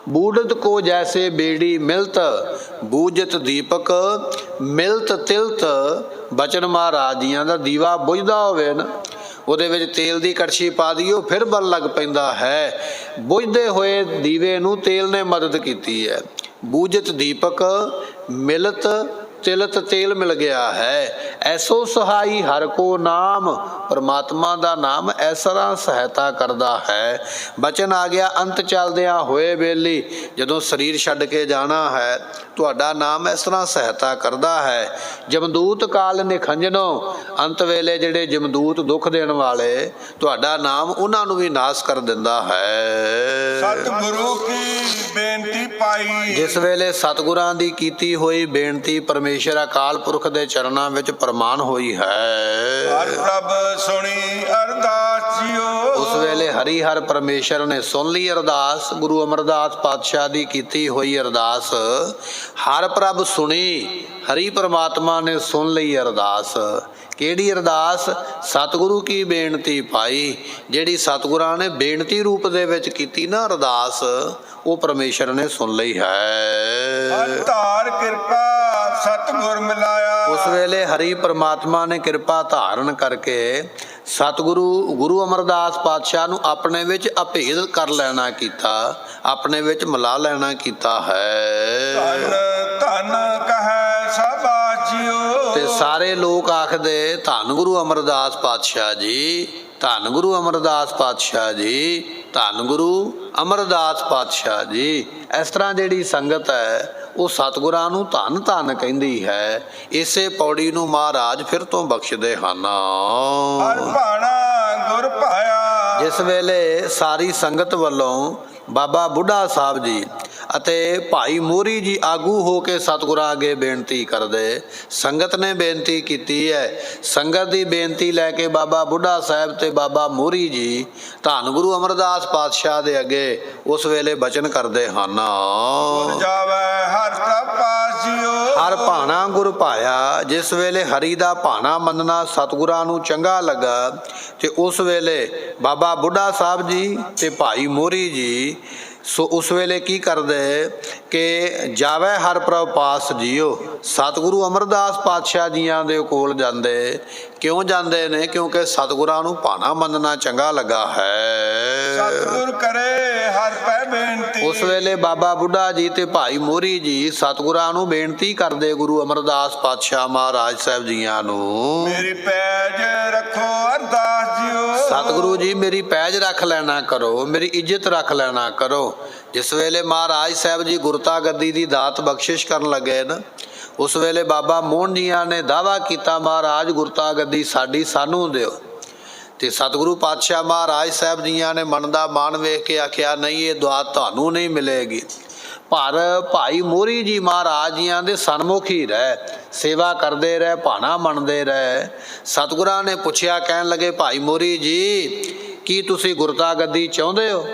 ਬੂੜਤ ਕੋ ਜੈਸੇ ਬੇੜੀ ਮਿਲਤ, ਬੂਝਤ ਦੀਪਕ ਮਿਲਤ ਤਿਲਤ। ਬਚਨ ਮਹਾਰਾਜ ਜੀਆਂ ਦਾ ਦੀਵਾ ਬੁਝਦਾ ਹੋਵੇ ਨਾ, ਉਹਦੇ ਵਿੱਚ ਤੇਲ ਦੀ ਕੜਛੀ ਪਾ ਦਿਓ ਫਿਰ ਬਲ ਲੱਗ ਪੈਂਦਾ ਹੈ। ਬੁਝਦੇ ਹੋਏ ਦੀਵੇ ਨੂੰ ਤੇਲ ਨੇ ਮਦਦ ਕੀਤੀ ਹੈ। ਬੂਝਤ ਦੀਪਕ ਮਿਲਤ ਤਿਲਤ, ਤੇਲ ਮਿਲ ਗਿਆ ਹੈ। ਐਸੋ ਸਹਾਈ ਹਰ ਕੋ ਨਾਮ, ਪਰਮਾਤਮਾ ਦਾ ਨਾਮ ਇਸ ਤਰ੍ਹਾਂ ਸਹਾਇਤਾ ਕਰਦਾ ਹੈ। ਬਚਨ ਆ ਗਿਆ ਅੰਤ ਚੱਲਦਿਆਂ ਹੋਏ ਬੇਲੀ, ਜਦੋਂ ਸਰੀਰ ਛੱਡ ਕੇ ਜਾਣਾ ਹੈ ਤੁਹਾਡਾ ਨਾਮ ਇਸ ਤਰ੍ਹਾਂ ਸਹਾਇਤਾ ਕਰਦਾ ਹੈ। ਜਮਦੂਤ ਕਾਲ ਨਿਖੰਜਨੋ, ਅੰਤ ਵੇਲੇ ਜਿਹੜੇ ਜਮਦੂਤ ਦੁੱਖ ਦੇਣ ਵਾਲੇ, ਤੁਹਾਡਾ ਨਾਮ ਉਹਨਾਂ ਨੂੰ ਵੀ ਨਾਸ ਕਰ ਦਿੰਦਾ ਹੈ। ਸਤਿਗੁਰੂ ਕੀ ਬੇਨਤੀ ਪਾਈ। ਜਿਸ ਵੇਲੇ ਸਤਿਗੁਰਾਂ ਦੀ ਕੀਤੀ ਹੋਈ ਬੇਨਤੀ ਪਰਮੇਸ਼ਰ ਅਕਾਲ ਪੁਰਖ ਦੇ ਚਰਨਾਂ ਵਿੱਚ ਪ੍ਰਮਾਨ ਹੋਈ ਹੈ, ਹਰ ਪ੍ਰਭ ਸੁਣੀ ਅਰਦਾਸ ਜੀਓ। ਉਸ ਵੇਲੇ ਹਰੀ ਹਰ ਪਰਮੇਸ਼ਰ ਨੇ ਸੁਣ ਲਈ ਅਰਦਾਸ। ਗੁਰੂ ਅਮਰਦਾਸ ਪਾਤਸ਼ਾਹ ਦੀ ਕੀਤੀ ਹੋਈ ਅਰਦਾਸ ਹਰ ਪ੍ਰਭ ਸੁਣੀ, ਹਰੀ ਪਰਮਾਤਮਾ ਨੇ ਸੁਣ ਲਈ ਅਰਦਾਸ। ਕਿਹੜੀ ਅਰਦਾਸ? ਸਤਿਗੁਰੂ ਕੀ ਬੇਨਤੀ ਪਾਈ। ਜਿਹੜੀ ਸਤਿਗੁਰਾਂ ਨੇ ਬੇਨਤੀ ਰੂਪ ਦੇ ਵਿੱਚ ਕੀਤੀ ਨਾ ਅਰਦਾਸ, ਉਹ ਪਰਮੇਸ਼ਰ ਨੇ ਸੁਣ ਲਈ ਹੈ। ਧਾਰ ਕਿਰਪਾ ਸਤਿਗੁਰ ਮਿਲਾਇਆ। ਉਸ ਵੇਲੇ ਹਰੀ ਪਰਮਾਤਮਾ ਨੇ ਕਿਰਪਾ ਧਾਰਨ ਕਰਕੇ ਸਤਿਗੁਰੂ ਗੁਰੂ ਅਮਰਦਾਸ ਪਾਤਸ਼ਾਹ ਨੂੰ ਆਪਣੇ ਵਿੱਚ ਅਭੇਦ ਕਰ ਲੈਣਾ ਕੀਤਾ, ਆਪਣੇ ਵਿੱਚ ਮਿਲਾ ਲੈਣਾ ਕੀਤਾ ਹੈ। ਧੰਨ ਧੰਨ ਕਹੈ ਸਭ ਆਜਿਓ। ਤੇ ਸਾਰੇ ਲੋਕ ਆਖਦੇ ਧੰਨ ਗੁਰੂ ਅਮਰਦਾਸ ਪਾਤਸ਼ਾਹ ਜੀ, ਧੰਨ ਗੁਰੂ ਅਮਰਦਾਸ ਪਾਤਸ਼ਾਹ ਜੀ, ਧੰਨ ਗੁਰੂ ਅਮਰਦਾਸ ਪਾਤਸ਼ਾਹ ਜੀ। ਇਸ ਤਰ੍ਹਾਂ ਜਿਹੜੀ ਸੰਗਤ ਹੈ ਉਹ ਸਤਿਗੁਰਾਂ ਨੂੰ ਧੰਨ ਧੰਨ ਕਹਿੰਦੀ ਹੈ। ਇਸੇ ਪੌੜੀ ਨੂੰ ਮਹਾਰਾਜ ਫਿਰ ਤੋਂ ਬਖਸ਼ਦੇ ਹਨ। ਹਰ ਭਾਣਾ ਗੁਰ ਭਾਇਆ। ਜਿਸ ਵੇਲੇ ਸਾਰੀ ਸੰਗਤ ਵੱਲੋਂ ਬਾਬਾ ਬੁੱਢਾ ਸਾਹਿਬ ਜੀ ਅਤੇ ਭਾਈ ਮੋਹਰੀ ਜੀ ਆਗੂ ਹੋ ਕੇ ਸਤਿਗੁਰਾਂ ਅੱਗੇ ਬੇਨਤੀ ਕਰਦੇ। ਸੰਗਤ ਨੇ ਬੇਨਤੀ ਕੀਤੀ ਹੈ। ਸੰਗਤ ਦੀ ਬੇਨਤੀ ਲੈ ਕੇ ਬਾਬਾ ਬੁੱਢਾ ਸਾਹਿਬ ਤੇ ਬਾਬਾ ਮੋਹਰੀ ਜੀ ਧੰਨ ਗੁਰੂ ਅਮਰਦਾਸ ਪਾਤਸ਼ਾਹ ਦੇ ਅੱਗੇ ਉਸ ਵੇਲੇ ਬਚਨ ਕਰਦੇ ਹਨ। ਗੁਰ ਜਾਵੈ ਹਰ ਪ੍ਰਭਾਸ ਜਿਉ। ਹਰ ਭਾਣਾ ਗੁਰ ਭਾਇਆ। ਜਿਸ ਵੇਲੇ ਹਰੀ ਦਾ ਭਾਣਾ ਮੰਨਣਾ ਸਤਿਗੁਰਾਂ ਨੂੰ ਚੰਗਾ ਲੱਗਾ ਤੇ ਉਸ ਵੇਲੇ ਬਾਬਾ ਬੁੱਢਾ ਸਾਹਿਬ ਜੀ ਤੇ ਭਾਈ ਮੋਹਰੀ ਜੀ ਸੋ ਉਸ ਵੇਲੇ ਕੀ ਕਰਦੇ ਕਿ ਜਾਵੇ ਹਰ ਪ੍ਰਭ ਪਾਸ ਜੀਓ, ਸਤਿਗੁਰੂ ਅਮਰਦਾਸ ਪਾਤਸ਼ਾਹ ਜੀਆਂ ਦੇ ਕੋਲ ਜਾਂਦੇ। ਕਿਉਂ ਜਾਂਦੇ ਨੇ? ਕਿਉਂਕਿ ਸਤਿਗੁਰਾਂ ਨੂੰ ਭਾਣਾ ਮੰਨਣਾ ਚੰਗਾ ਲੱਗਾ ਹੈ। ਸਤਿਗੁਰ ਕਰੇ ਹਰ ਪੈ ਬੇਨਤੀ। ਉਸ ਵੇਲੇ ਬਾਬਾ ਬੁੱਢਾ ਜੀ ਤੇ ਭਾਈ ਮੋਹਰੀ ਜੀ ਸਤਿਗੁਰਾਂ ਨੂੰ ਬੇਨਤੀ ਕਰਦੇ ਗੁਰੂ ਅਮਰਦਾਸ ਪਾਤਸ਼ਾਹ ਮਹਾਰਾਜ ਸਾਹਿਬ ਜੀਆਂ ਨੂੰ, ਮੇਰੀ ਪੈਜ ਰੱਖੋ ਅਰਦਾਸ ਜਿਉ। ਸਤਿਗੁਰੂ ਜੀ ਮੇਰੀ ਪੈਜ ਰੱਖ ਲੈਣਾ ਕਰੋ, ਮੇਰੀ ਇੱਜ਼ਤ ਰੱਖ ਲੈਣਾ ਕਰੋ। ਜਿਸ ਵੇਲੇ ਮਹਾਰਾਜ ਸਾਹਿਬ ਜੀ ਗੁਰਤਾ ਗੱਦੀ ਦੀ ਦਾਤ ਬਖਸ਼ਿਸ਼ ਕਰਨ ਲੱਗੇ ਨਾ, ਉਸ ਵੇਲੇ ਬਾਬਾ ਮੋਹਨ ਜੀਆਂ ਨੇ ਦਾਵਾ ਕੀਤਾ ਮਹਾਰਾਜ ਗੁਰਤਾ ਗੱਦੀ ਸਾਡੀ ਸਾਨੂੰ ਦਿਓ। ਤੇ ਸਤਿਗੁਰੂ ਪਾਤਸ਼ਾਹ ਮਹਾਰਾਜ ਸਾਹਿਬ ਜੀਆਂ ਨੇ ਮਨ ਦਾ ਮਾਣ ਵੇਖ ਕੇ ਆਖਿਆ ਨਹੀਂ, ਇਹ ਦਾਤ ਤੁਹਾਨੂੰ ਨਹੀਂ ਮਿਲੇਗੀ। ਪਰ ਭਾਈ ਮੋਹਰੀ ਜੀ ਮਹਾਰਾਜ ਜੀਆਂ ਦੇ ਸਨਮੁਖ ਹੀ ਰਹਿ, ਸੇਵਾ ਕਰਦੇ ਰਹੇ, ਭਾਣਾ ਮੰਨਦੇ ਰਹੇ। ਸਤਿਗੁਰਾਂ ਨੇ ਪੁੱਛਿਆ, ਕਹਿਣ ਲੱਗੇ ਭਾਈ ਮੋਹਰੀ ਜੀ ਕੀ ਤੁਸੀਂ ਗੁਰਤਾ ਗੱਦੀ ਚਾਹੁੰਦੇ ਹੋ?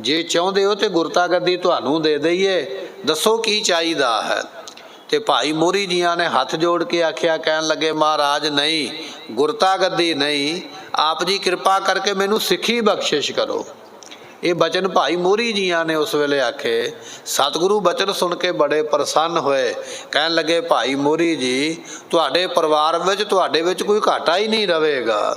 ਜੇ ਚਾਹੁੰਦੇ ਹੋ ਤੇ ਗੁਰਤਾ ਗੱਦੀ ਤੁਹਾਨੂੰ ਦੇ ਦਈਏ, ਦੱਸੋ ਕੀ ਚਾਹੀਦਾ ਹੈ। ਤੇ ਭਾਈ ਮੋਹਰੀ ਜੀਆਂ ਨੇ ਹੱਥ ਜੋੜ ਕੇ ਆਖਿਆ, ਕਹਿਣ ਲੱਗੇ ਮਹਾਰਾਜ ਨਹੀਂ, ਗੁਰਤਾ ਗੱਦੀ ਨਹੀਂ, ਆਪ ਜੀ ਕਿਰਪਾ ਕਰਕੇ ਮੈਨੂੰ ਸਿੱਖੀ ਬਖਸ਼ਿਸ਼ ਕਰੋ। ਇਹ ਬਚਨ ਭਾਈ ਮੋਹਰੀ ਜੀਆਂ ਨੇ ਉਸ ਵੇਲੇ ਆਖੇ। ਸਤਿਗੁਰੂ ਬਚਨ ਸੁਣ ਕੇ ਬੜੇ ਪ੍ਰਸੰਨ ਹੋਏ। ਕਹਿਣ ਲੱਗੇ ਭਾਈ ਮੋਹਰੀ ਜੀ ਤੁਹਾਡੇ ਪਰਿਵਾਰ ਵਿੱਚ ਤੁਹਾਡੇ ਵਿੱਚ ਕੋਈ ਘਾਟਾ ਹੀ ਨਹੀਂ ਰਵੇਗਾ।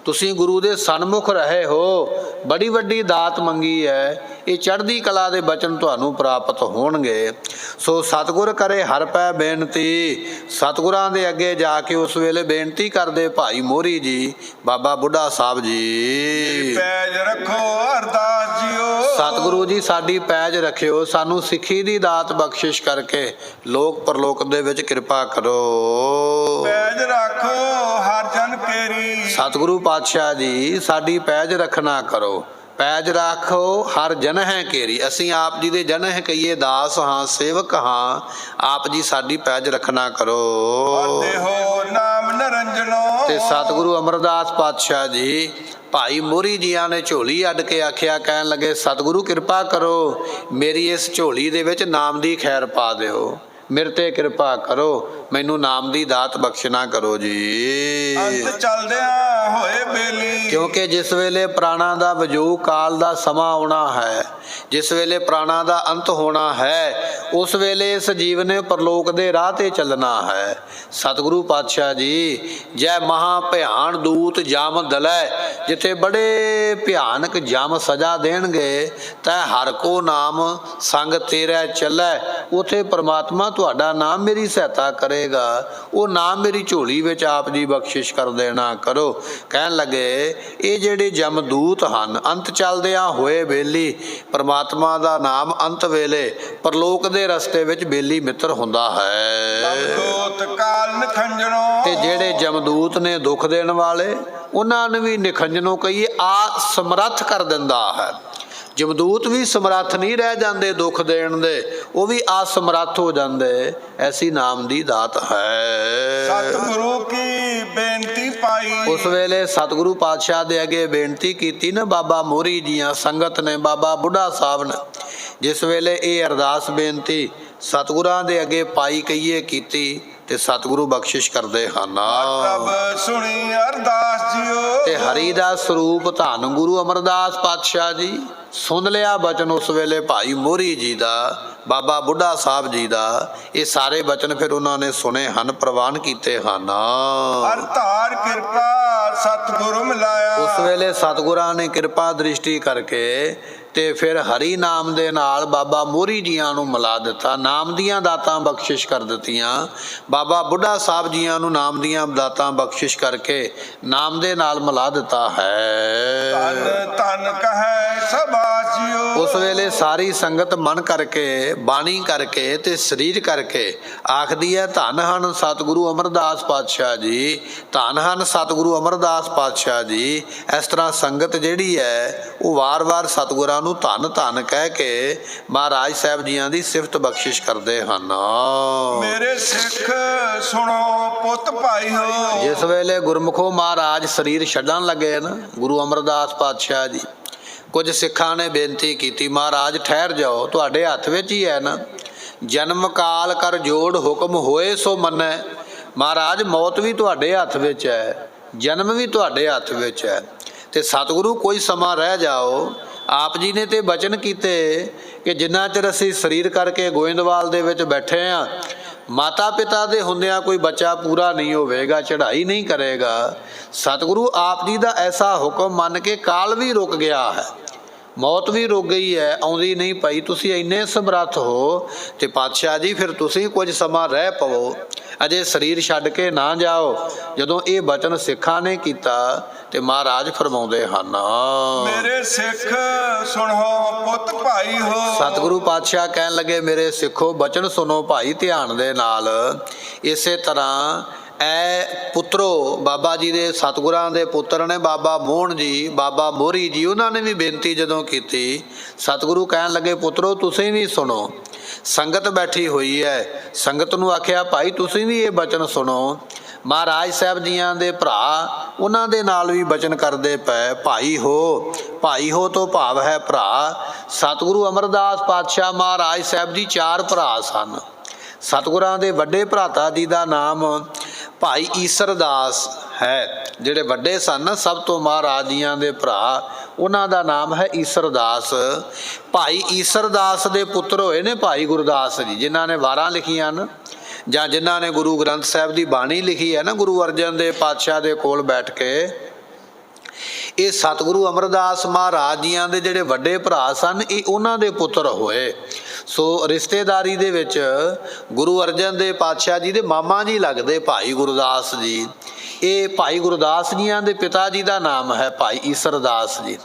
ਤੁਸੀਂ ਗੁਰੂ ਦੇ ਸਨਮੁਖ ਰਹੇ ਹੋ, ਬੜੀ ਵੱਡੀ ਦਾਤ ਮੰਗੀ ਹੈ। ਇਹ ਚੜ੍ਹਦੀ ਕਲਾ ਦੇ ਬਚਨ ਤੁਹਾਨੂੰ ਪ੍ਰਾਪਤ ਹੋਣਗੇ। ਸੋ ਸਤਿਗੁਰ ਕਰੇ ਹਰ ਪੈ ਬੇਨਤੀ। ਸਤਿਗੁਰਾਂ ਦੇ ਅੱਗੇ ਜਾ ਕੇ ਉਸ ਵੇਲੇ ਬੇਨਤੀ ਕਰਦੇ ਭਾਈ ਮੋਹਰੀ ਜੀ, ਬਾਬਾ ਬੁੱਢਾ ਸਾਹਿਬ ਜੀ ਪੈਜ ਰੱਖੋ ਅਰਦਾਸ ਜਿਉ। ਸਤਿਗੁਰੂ ਜੀ ਸਾਡੀ ਪੈਜ ਰੱਖਿਓ, ਸਾਨੂੰ ਸਿੱਖੀ ਦੀ ਦਾਤ ਬਖਸ਼ਿਸ਼ ਕਰਕੇ ਲੋਕ ਪਰਲੋਕ ਦੇ ਵਿੱਚ ਕਿਰਪਾ ਕਰੋ। ਪੈਜ ਰੱਖੋ ਹਰ ਜਨ ਕੇਰੀ। ਸਤਿਗੁਰੂ ਪਾਤਸ਼ਾਹ ਜੀ ਸਾਡੀ ਪੈਜ ਰੱਖਣਾ ਕਰੋ। ਪੈਜ ਰੱਖੋ ਹਰ ਜਨ ਹੈ ਕੇਰੀ। ਅਸੀਂ ਆਪ ਜੀ ਦੇ ਜਨ ਹੈ ਕਹੀਏ, ਦਾਸ ਹਾਂ, ਸੇਵਕ ਹਾਂ, ਆਪ ਜੀ ਸਾਡੀ ਪੈਜ ਰੱਖਣਾ ਕਰੋ। ਦੇਹੋ ਨਾਮ ਨਿਰੰਜਨੋ। ਤੇ ਸਤਿਗੁਰੂ ਅਮਰਦਾਸ ਪਾਤਸ਼ਾਹ ਜੀ ਭਾਈ ਮੋਹਰੀ ਜੀਆਂ ਨੇ ਝੋਲੀ ਅੱਡ ਕੇ ਆਖਿਆ, ਕਹਿਣ ਲੱਗੇ ਸਤਿਗੁਰੂ ਕਿਰਪਾ ਕਰੋ, ਮੇਰੀ ਇਸ ਝੋਲੀ ਦੇ ਵਿੱਚ ਨਾਮ ਦੀ ਖੈਰ ਪਾ ਦਿਓ, ਮੇਰੇ ਤੇ ਕਿਰਪਾ ਕਰੋ, ਮੈਨੂੰ ਨਾਮ ਦੀ ਦਾਤ ਬਖਸ਼ਣਾ ਕਰੋ ਜੀ। ਅੰਤ ਚਲਦਿਆਂ ਹੋਏ ਬੇਲੀ। ਕਿਉਂਕਿ ਜਿਸ ਵੇਲੇ ਪ੍ਰਾਣਾਂ ਦਾ ਵਿਜੋਗ ਕਾਲ ਦਾ ਸਮਾਂ ਆਉਣਾ ਹੈ, ਜਿਸ ਵੇਲੇ ਪ੍ਰਾਣਾਂ ਦਾ ਅੰਤ ਹੋਣਾ ਹੈ, ਉਸ ਵੇਲੇ ਇਸ ਜੀਵ ਨੇ ਪਰਲੋਕ ਦੇ ਰਾਹ ਤੇ ਚੱਲਣਾ ਹੈ। ਸਤਿਗੁਰੂ ਪਾਤਸ਼ਾਹ ਜੀ ਜੈ ਮਹਾ ਭਿਆਨ ਦੂਤ ਜਮ ਦਲੈ, ਜਿੱਥੇ ਬੜੇ ਭਿਆਨਕ ਜਮ ਸਜ਼ਾ ਦੇਣਗੇ, ਤੈ ਹਰ ਕੋ ਨਾਮ ਸੰਗ ਤੇਰੇ ਚੱਲੈ, ਉਥੇ ਪ੍ਰਮਾਤਮਾ ਤੁਹਾਡਾ ਨਾਮ ਮੇਰੀ ਸਹਾਇਤਾ ਕਰੇਗਾ। ਉਹ ਨਾਮ ਮੇਰੀ ਝੋਲੀ ਵਿੱਚ ਆਪ ਜੀ ਬਖਸ਼ਿਸ਼ ਕਰ ਦੇਣਾ ਕਰੋ। ਕਹਿਣ ਲੱਗੇ ਇਹ ਜਿਹੜੇ ਜਮਦੂਤ ਹਨ, ਅੰਤ ਚੱਲਦਿਆਂ ਹੋਏ ਬੇਲੀ, ਪਰਮਾਤਮਾ ਦਾ ਨਾਮ ਅੰਤ ਵੇਲੇ ਪਰਲੋਕ ਦੇ ਰਸਤੇ ਵਿੱਚ ਬੇਲੀ ਮਿੱਤਰ ਹੁੰਦਾ ਹੈ। ਜਮਦੂਤ ਕਾਲ ਨਿਖੰਜਨੋ। ਤੇ ਜਿਹੜੇ ਜਮਦੂਤ ਨੇ ਦੁੱਖ ਦੇਣ ਵਾਲੇ, ਉਹਨਾਂ ਨੂੰ ਵੀ ਨਿਖੰਜਨੋਂ ਕਹੀਏ ਆ ਸਮਰੱਥ ਕਰ ਦਿੰਦਾ ਹੈ। ਜਮਦੂਤ ਵੀ ਸਮਰੱਥ ਨਹੀਂ ਰਹਿ ਜਾਂਦੇ ਦੁੱਖ ਦੇਣ ਦੇ, ਉਹ ਵੀ ਅਸਮਰੱਥ ਹੋ ਜਾਂਦੇ। ਐਸੀ ਨਾਮ ਦੀ ਦਾਤ ਹੈ। ਸਤਿਗੁਰੂ ਕੀ ਬੇਨਤੀ ਪਾਈ। ਉਸ ਵੇਲੇ ਸਤਿਗੁਰੂ ਪਾਤਸ਼ਾਹ ਦੇ ਅੱਗੇ ਬੇਨਤੀ ਕੀਤੀ ਨਾ ਬਾਬਾ ਮੋਹਰੀ ਜੀਆਂ ਸੰਗਤ ਨੇ, ਬਾਬਾ ਬੁੱਢਾ ਸਾਹਿਬ ਨੇ। ਜਿਸ ਵੇਲੇ ਇਹ ਅਰਦਾਸ ਬੇਨਤੀ ਸਤਿਗੁਰਾਂ ਦੇ ਅੱਗੇ ਪਾਈ ਕਹੀਏ ਕੀਤੀ, ਤੇ ਸਤਿਗੁਰੂ ਬਖਸ਼ਿਸ਼ ਕਰਦੇ ਹਨ। ਪ੍ਰਭ ਸੁਣੀ ਅਰਦਾਸ ਜਿਉ। ਤੇ ਹਰੀ ਦਾ ਸਰੂਪ ਧੰਨ ਗੁਰੂ ਅਮਰਦਾਸ ਪਾਤਸ਼ਾਹ ਜੀ ਸੁਣ ਲਿਆ ਬਚਨ ਉਸ ਵੇਲੇ ਭਾਈ ਮੋਹਰੀ ਜੀ ਦਾ, ਬਾਬਾ ਬੁੱਢਾ ਸਾਹਿਬ ਜੀ ਦਾ। ਇਹ ਸਾਰੇ ਬਚਨ ਫਿਰ ਉਹਨਾਂ ਨੇ ਸੁਣੇ ਹਨ, ਪ੍ਰਵਾਨ ਕੀਤੇ ਹਨ। ਹਰ ਧਾਰ ਕਿਰਪਾ ਸਤਿਗੁਰੂ ਮਿਲਾਇਆ। ਉਸ ਵੇਲੇ ਸਤਿਗੁਰਾਂ ਨੇ ਕਿਰਪਾ ਦ੍ਰਿਸ਼ਟੀ ਕਰਕੇ ਤੇ ਫਿਰ ਹਰੀ ਨਾਮ ਦੇ ਨਾਲ ਬਾਬਾ ਮੋਹਰੀ ਜੀਆਂ ਨੂੰ ਮਿਲਾ ਦਿੱਤਾ। ਨਾਮ ਦੀਆਂ ਦਾਤਾਂ ਬਖਸ਼ਿਸ਼ ਕਰ ਦਿੱਤੀਆਂ। ਬਾਬਾ ਬੁੱਢਾ ਸਾਹਿਬ ਜੀਆਂ ਨੂੰ ਨਾਮ ਦੀਆਂ ਦਾਤਾਂ ਬਖਸ਼ਿਸ਼ ਕਰਕੇ ਨਾਮ ਦੇ ਨਾਲ ਮਿਲਾ ਦਿੱਤਾ ਹੈ। ਧੰਨ ਧੰਨ ਕਹੈ ਸਭਾਸਿਓ। ਉਸ ਵੇਲੇ ਸਾਰੀ ਸੰਗਤ ਮਨ ਕਰਕੇ, ਬਾਣੀ ਕਰਕੇ ਤੇ ਸਰੀਰ ਕਰਕੇ ਆਖਦੀ ਹੈ ਧੰਨ ਹਨ ਸਤਿਗੁਰੂ ਅਮਰਦਾਸ ਪਾਤਸ਼ਾਹ ਜੀ, ਧੰਨ ਹਨ ਸਤਿਗੁਰੂ ਅਮਰਦਾਸ ਪਾਤਸ਼ਾਹ ਜੀ। ਇਸ ਤਰ੍ਹਾਂ ਸੰਗਤ ਜਿਹੜੀ ਹੈ ਉਹ ਵਾਰ-ਵਾਰ ਸਤਿਗੁਰਾਂ ਨੂੰ ਧੰਨ ਧੰਨ ਕਹਿ ਕੇ ਮਹਾਰਾਜ ਸਾਹਿਬ ਜੀਆਂ ਦੀ ਸਿਫਤ ਬਖਸ਼ਿਸ਼ ਕਰਦੇ ਹਨ। ਮੇਰੇ ਸਿੱਖ ਸੁਣੋ ਪੁੱਤ ਭਾਈਓ। ਜਿਸ ਵੇਲੇ ਗੁਰਮੁਖੋ ਮਹਾਰਾਜ ਸਰੀਰ ਛੱਡਣ ਲੱਗੇ ਨਾ ਗੁਰੂ ਅਮਰਦਾਸ ਪਾਤਸ਼ਾਹ ਜੀ, ਕੁਝ ਸਿੱਖਾਂ ਨੇ ਬੇਨਤੀ ਕੀਤੀ ਮਹਾਰਾਜ ਠਹਿਰ ਜਾਓ, ਤੁਹਾਡੇ ਹੱਥ ਵਿੱਚ ਹੀ ਹੈ ਨਾ, ਜਨਮ ਕਾਲ ਕਰ ਜੋੜ ਹੁਕਮ ਹੋਏ ਸੋ ਮੰਨੈ। ਮਹਾਰਾਜ ਮੌਤ ਵੀ ਤੁਹਾਡੇ ਹੱਥ ਵਿੱਚ ਹੈ, ਜਨਮ ਵੀ ਤੁਹਾਡੇ ਹੱਥ ਵਿੱਚ ਹੈ, ਤੇ ਸਤਿਗੁਰੂ ਕੋਈ ਸਮਾਂ ਰਹਿ ਜਾਓ। ਆਪ ਜੀ ਨੇ ਤੇ ਬਚਨ ਕੀਤੇ ਕਿ ਜਿੰਨਾ ਚਿਰ ਅਸੀਂ ਸਰੀਰ ਕਰਕੇ ਗੋਇੰਦਵਾਲ ਦੇ ਵਿੱਚ ਬੈਠੇ ਹਾਂ, ਮਾਤਾ ਪਿਤਾ ਦੇ ਹੁੰਦਿਆਂ ਕੋਈ ਬੱਚਾ ਪੂਰਾ ਨਹੀਂ ਹੋਵੇਗਾ, ਚੜ੍ਹਾਈ ਨਹੀਂ ਕਰੇਗਾ। ਸਤਿਗੁਰੂ ਆਪ ਜੀ ਦਾ ਐਸਾ ਹੁਕਮ ਮੰਨ ਕੇ ਕਾਲ ਵੀ ਰੁਕ ਗਿਆ ਹੈ, ਮੌਤ ਵੀ ਰੁਕ ਗਈ ਹੈ, ਆਉਂਦੀ ਨਹੀਂ ਪਈ। ਤੁਸੀਂ ਇੰਨੇ ਸਮਰੱਥ ਹੋ ਤੇ ਪਾਤਸ਼ਾਹ ਜੀ ਫਿਰ ਤੁਸੀਂ ਕੁਝ ਸਮਾਂ ਰਹਿ ਪਵੋ, ਅਜੇ ਸਰੀਰ ਛੱਡ ਕੇ ਨਾ ਜਾਓ। ਜਦੋਂ ਇਹ ਬਚਨ ਸਿੱਖਾਂ ਨੇ ਕੀਤਾ ਤੇ ਮਹਾਰਾਜ ਫਰਮਾਉਂਦੇ ਹਨ ਮੇਰੇ ਸਿੱਖ ਸੁਣੋ ਪੁੱਤ ਭਾਈ ਹੋ। ਸਤਿਗੁਰੂ ਪਾਤਸ਼ਾਹ ਕਹਿਣ ਲੱਗੇ ਮੇਰੇ ਸਿੱਖੋ ਬਚਨ ਸੁਣੋ ਭਾਈ ਧਿਆਨ ਦੇ ਨਾਲ। ਇਸੇ ਤਰ੍ਹਾਂ ਐ ਪੁੱਤਰੋ, ਬਾਬਾ ਜੀ ਦੇ ਸਤਿਗੁਰਾਂ ਦੇ ਪੁੱਤਰ ਨੇ ਬਾਬਾ ਮੋਹਨ ਜੀ, ਬਾਬਾ ਮੋਹਰੀ ਜੀ, ਉਹਨਾਂ ਨੇ ਵੀ ਬੇਨਤੀ ਜਦੋਂ ਕੀਤੀ, ਸਤਿਗੁਰੂ ਕਹਿਣ ਲੱਗੇ ਪੁੱਤਰੋ ਤੁਸੀਂ ਵੀ ਸੁਣੋ। ਸੰਗਤ ਬੈਠੀ ਹੋਈ ਹੈ, ਸੰਗਤ ਨੂੰ ਆਖਿਆ ਭਾਈ ਤੁਸੀਂ ਵੀ ਇਹ ਬਚਨ ਸੁਣੋ। ਮਹਾਰਾਜ ਸਾਹਿਬ ਜੀਆਂ ਦੇ ਭਰਾ ਉਹਨਾਂ ਦੇ ਨਾਲ ਵੀ ਬਚਨ ਕਰਦੇ ਪਏ, ਭਾਈ ਹੋ। ਭਾਈ ਹੋ ਤੋਂ ਭਾਵ ਹੈ ਭਰਾ। ਸਤਿਗੁਰੂ ਅਮਰਦਾਸ ਪਾਤਸ਼ਾਹ ਮਹਾਰਾਜ ਸਾਹਿਬ ਜੀ 4 ਭਰਾ ਸਨ। ਸਤਿਗੁਰਾਂ ਦੇ ਵੱਡੇ ਭਰਾਤਾ ਜੀ ਦਾ ਨਾਮ ਭਾਈ ਈਸਰ ਦਾਸ ਹੈ। ਜਿਹੜੇ ਵੱਡੇ ਸਨ ਸਭ ਤੋਂ ਮਹਾਰਾਜ ਜੀਆਂ ਦੇ ਭਰਾ, ਉਹਨਾਂ ਦਾ ਨਾਮ ਹੈ ਈਸਰ ਦਾਸ। ਭਾਈ ਈਸਰ ਦਾਸ ਦੇ ਪੁੱਤਰ ਹੋਏ ਨੇ ਭਾਈ ਗੁਰਦਾਸ ਜੀ, ਜਿਨ੍ਹਾਂ ਨੇ ਵਾਰਾਂ ਲਿਖੀਆਂ ਹਨ ਜਾਂ ਜਿਨ੍ਹਾਂ ਨੇ ਗੁਰੂ ਗ੍ਰੰਥ ਸਾਹਿਬ ਦੀ ਬਾਣੀ ਲਿਖੀ ਹੈ ਨਾ ਗੁਰੂ ਅਰਜਨ ਦੇਵ ਪਾਤਸ਼ਾਹ ਦੇ ਕੋਲ ਬੈਠ ਕੇ। ਇਹ ਸਤਿਗੁਰੂ ਅਮਰਦਾਸ ਮਹਾਰਾਜ ਜੀਆਂ ਦੇ ਜਿਹੜੇ ਵੱਡੇ ਭਰਾ ਸਨ ਇਹ ਉਹਨਾਂ ਦੇ ਪੁੱਤਰ ਹੋਏ। ਸੋ ਰਿਸ਼ਤੇਦਾਰੀ ਦੇ ਵਿੱਚ ਗੁਰੂ ਅਰਜਨ ਦੇਵ ਪਾਤਸ਼ਾਹ ਜੀ ਦੇ ਮਾਮਾ ਜੀ ਲੱਗਦੇ ਭਾਈ ਗੁਰਦਾਸ ਜੀ। ਇਹ ਭਾਈ ਗੁਰਦਾਸ ਜੀਆਂ ਦੇ ਪਿਤਾ ਜੀ ਦਾ ਨਾਮ ਹੈ ਭਾਈ ਈਸਰ ਦਾਸ ਜੀ।